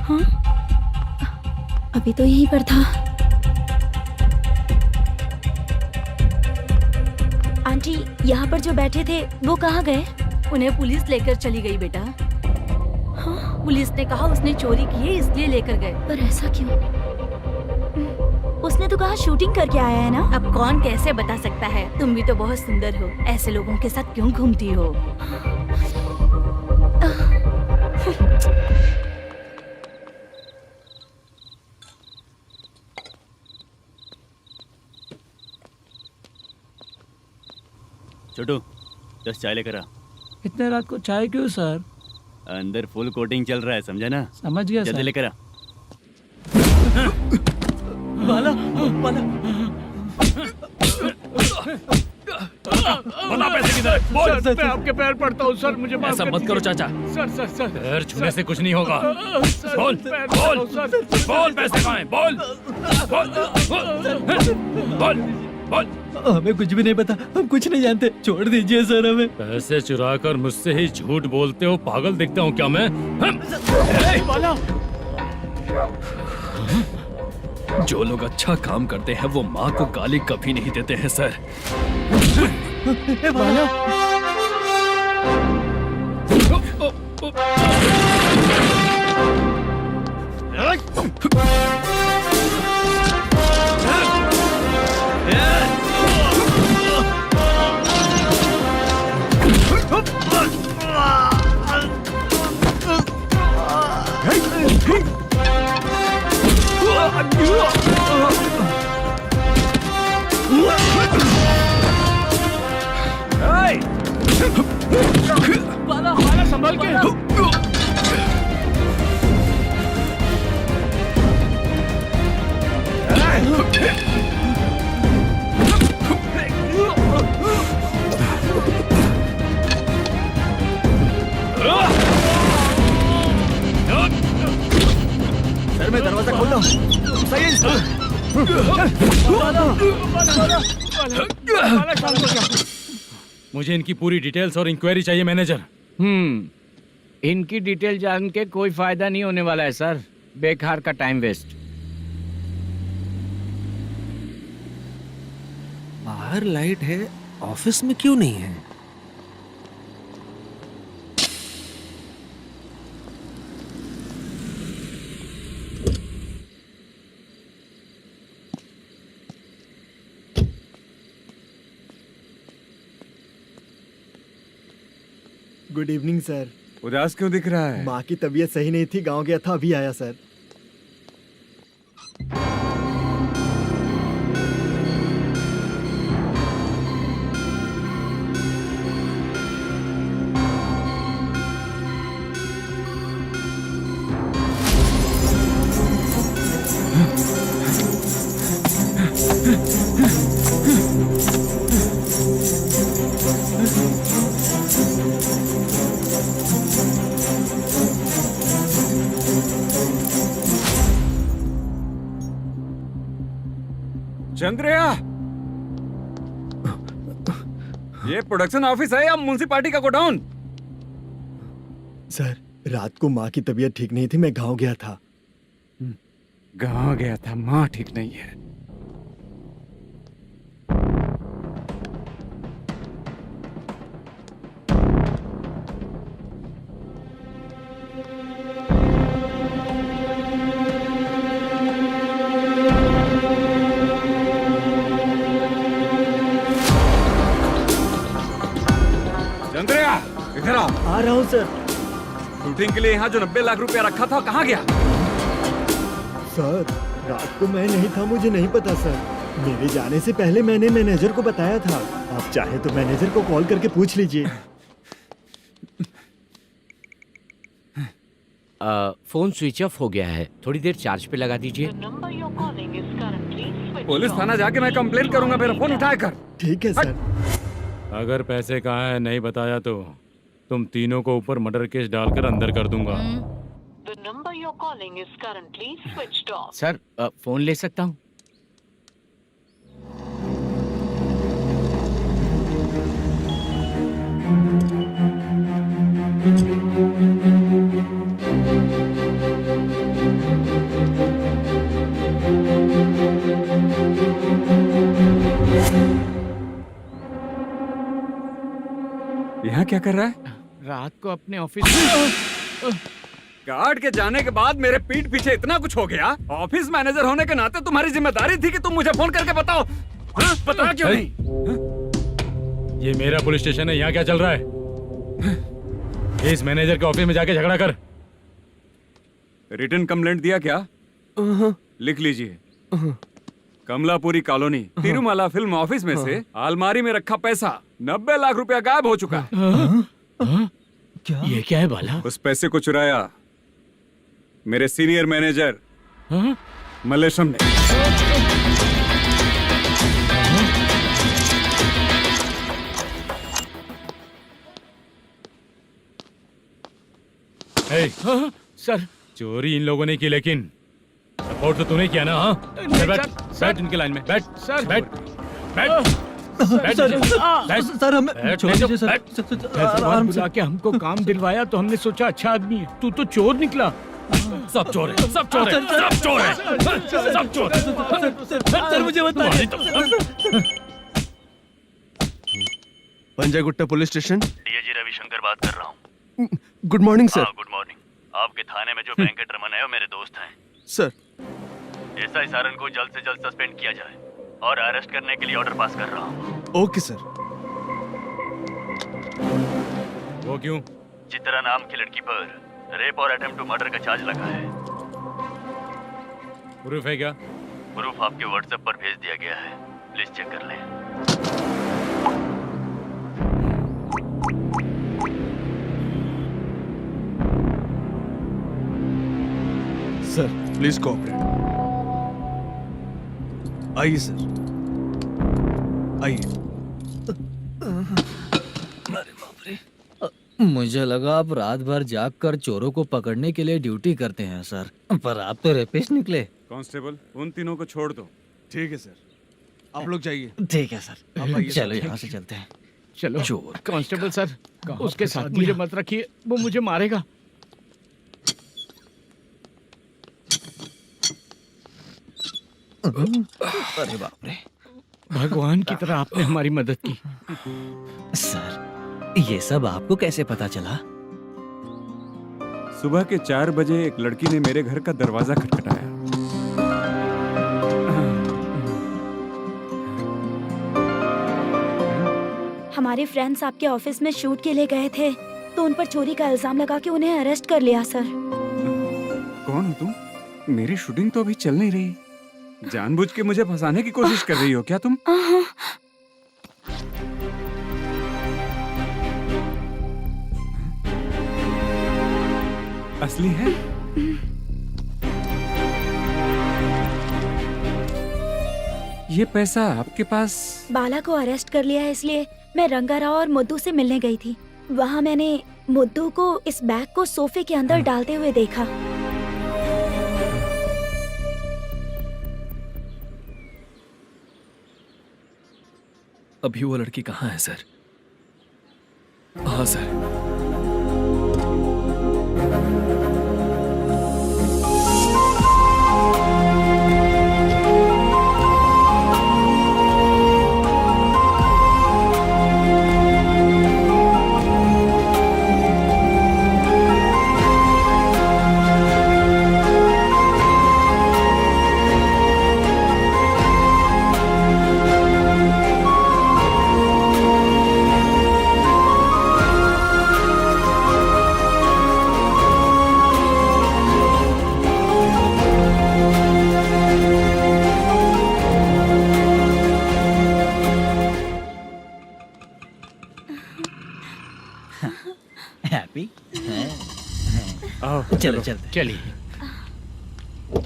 हाँ? अभी तो यहीं पर था। आंटी, यहाँ पर जो बैठे थे वो कहाँ गए? उन्हें पुलिस लेकर चली गई बेटा। हाँ? पुलिस ने कहा उसने चोरी की है इसलिए लेकर गए। पर ऐसा क्यों? उसने तो कहा शूटिंग करके आया है ना। अब कौन कैसे बता सकता है? तुम भी तो बहुत सुंदर हो, ऐसे लोगों के साथ क्यों घूमती हो? छोटू 10 चाय लेकर आ। इतने रात को चाय क्यों सर? अंदर फुल कोटिंग चल रहा है, समझा ना? समझ गया जल्दी सर। लेकर आ। बाला, बाला। बता पैसे किधर है? बोल। सर, मैं आपके पैर पड़ता हूँ सर, मुझे माफ ऐसा कर मत करो दीजिए। चाचा। सर पैर छूने से कुछ नहीं होगा। सर, बोल पैर बोल पड़ता हूँ, सर। बोल, पैसे कहाँ हैं? बोल बोल बोल बोल। हमें कुछ भी नहीं पता, हम कुछ नहीं जानते, छोड़ दीजिए सर हमें। पैसे चुरा कर मुझसे ही झूठ बोलते हो, पागल दिखता हूँ क्या मैं? जो लोग अच्छा काम करते हैं वो माँ को गाली कभी नहीं देते हैं सर। बाला संभाल के। सर मैं दरवाजा खोलता हूँ। सही है मुझे इनकी पूरी डिटेल्स और इंक्वायरी चाहिए मैनेजर। इनकी डिटेल जान के कोई फायदा नहीं होने वाला है सर, बेकार का टाइम वेस्ट। बाहर लाइट है, ऑफिस में क्यों नहीं है? Good evening sir. उदास क्यों दिख रहा है? माँ की तबीयत सही नहीं थी, गांव गया था, अभी आया सर। चंद्रया, ये प्रोडक्शन ऑफिस है या म्युनिसिपालिटी का गोडाउन? सर रात को माँ की तबीयत ठीक नहीं थी, मैं गांव गया था। गांव गया था, माँ ठीक नहीं है। चंद्रया, इधर आओ। आ रहा हूँ सर। शूटिंग के लिए यहाँ जो 90 लाख रुपया रखा था कहाँ गया? सर रात को मैं नहीं था, मुझे नहीं पता सर। मेरे जाने से पहले मैंने मैनेजर को बताया था। आप चाहे तो मैनेजर को कॉल करके पूछ लीजिए। फोन स्विच ऑफ हो गया है, थोड़ी देर चार्ज पे लगा दीजिए। पुलिस थाना जाके मैं कंप्लेंट करूंगा, मेरा फोन उठाया कर। ठीक है सर। अगर पैसे कहाँ है नहीं बताया तो तुम तीनों को ऊपर मर्डर केस डालकर अंदर कर दूंगा। The number you're calling is currently switched off. Sir phone ले सकता हूँ? यहाँ क्या कर रहा है? रात को अपने ऑफिस गार्ड के जाने के बाद मेरे पीठ पीछे इतना कुछ हो गया। ऑफिस मैनेजर होने के नाते तुम्हारी जिम्मेदारी थी कि तुम मुझे फोन करके बताओ। हाँ? पता क्यों नहीं? ये मेरा पुलिस स्टेशन है, यहाँ क्या चल रहा है? इस मैनेजर के ऑफिस में जाके झगड़ा कर। रिटन कंप्लेंट दिया क्या? लिख लीजिए। Kamalapuri colony, Tirumala film office में से अलमारी में रखा पैसा 90 लाख रुपया गायब हो चुका है। क्या? ये क्या है बाला? उस पैसे को चुराया मेरे सीनियर मैनेजर मल्लेशम ने। हाँ, सर चोरी इन लोगों ने की, लेकिन सपोर्ट तो तूने किया ना? हाँ चल बैठ, बैठ इनके लाइन में, बैठ सर, बैठ बैठ बैठ सर हमें छोड़ दीजिए सर। आराम बुला के हमको काम दिलवाया तो हमने सोचा अच्छा आदमी है, तू तो चोर निकला। सब चोर है, सब चोर है, सब चोर है, सब चोर है। सर मुझे बताइए। Panjagutta police station, DIG Ravishankar बात कर रहा हूँ। Good morning sir. Good morning. आपके थाने में जो वेंकट रमन है वो मेरे दोस्त हैं। सर एसआई सारन को जल्द से जल्द सस्पेंड किया जाए और अरेस्ट करने के लिए ऑर्डर पास कर रहा हूँ। Okay sir. वो क्यों? चित्रा नाम की लड़की पर रेप और अटेम्प्ट टू मर्डर का चार्ज लगा है। प्रूफ है क्या? प्रूफ आपके व्हाट्सएप पर भेज दिया गया है, प्लीज चेक कर लें। Sir please cooperate. आइए सर, आइए। मुझे लगा आप रात भर जाग कर चोरों को पकड़ने के लिए ड्यूटी करते हैं सर, पर आप तो रेपिस्ट निकले। कांस्टेबल, उन तीनों को छोड़ दो। ठीक है सर, आप लोग जाइए। ठीक है सर, आप आइए। चलो यहाँ से चलते हैं। चलो चोर कांस्टेबल सर, उसके साथ मुझे मत रखिए, वो मुझे मारेगा। अरे बाप रे, भगवान की तरह आपने हमारी मदद की। सर ये सब आपको कैसे पता चला? सुबह के 4 बजे एक लड़की ने मेरे घर का दरवाजा खटखटाया। हमारे फ्रेंड्स आपके ऑफिस में शूट के लिए गए थे तो उन पर चोरी का इल्जाम लगा के उन्हें अरेस्ट कर लिया सर। कौन हो तुम? मेरी शूटिंग तो अभी चल नहीं रही। जानबूझ के मुझे फंसाने की कोशिश कर रही हो क्या तुम? असली है? ये पैसा आपके पास? बाला को अरेस्ट कर लिया है इसलिए मैं रंगाराव और मुद्दू से मिलने गई थी। वहाँ मैंने मुद्दू को इस बैग को सोफे के अंदर डालते हुए देखा। अभी वो लड़की कहाँ है सर? हाँ सर। हैप्पी? चलो चलते। चलिए।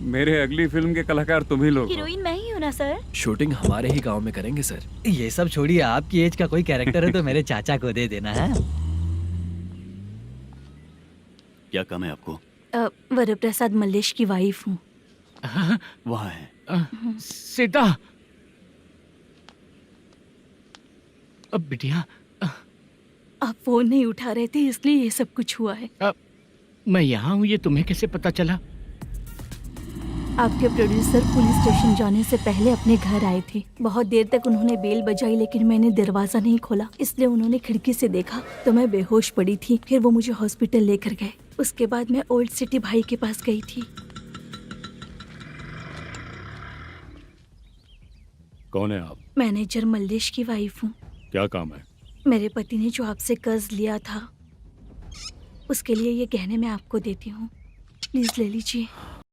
मेरे अगली फिल्म के कलाकार तुम ही लोग हो। हीरोइन मैं ही हूँ ना सर। शूटिंग हमारे ही गांव में करेंगे सर। ये सब छोड़िए, आपकी एज का कोई कैरेक्टर है तो मेरे चाचा को दे देना है। क्या काम है आपको? वरप्रसाद मल्लेश की वाइफ हूँ। वहाँ है। सीता। अब बिटिया, आप फोन नहीं उठा रहे थे इसलिए ये सब कुछ हुआ है। मैं यहाँ हूँ, ये तुम्हें कैसे पता चला? आपके प्रोड्यूसर पुलिस स्टेशन जाने से पहले अपने घर आए थे। बहुत देर तक उन्होंने बेल बजाई लेकिन मैंने दरवाजा नहीं खोला, इसलिए उन्होंने खिड़की से देखा तो मैं बेहोश पड़ी थी। फिर वो मुझे हॉस्पिटल लेकर गए। उसके बाद मैं ओल्ड सिटी भाई के पास गई थी। कौन है आप? मैनेजर मल्लेश की वाइफ हूँ। क्या काम है? मेरे पति ने जो आपसे कर्ज लिया था उसके लिए ये गहने मैं आपको देती हूँ, प्लीज ले लीजिए।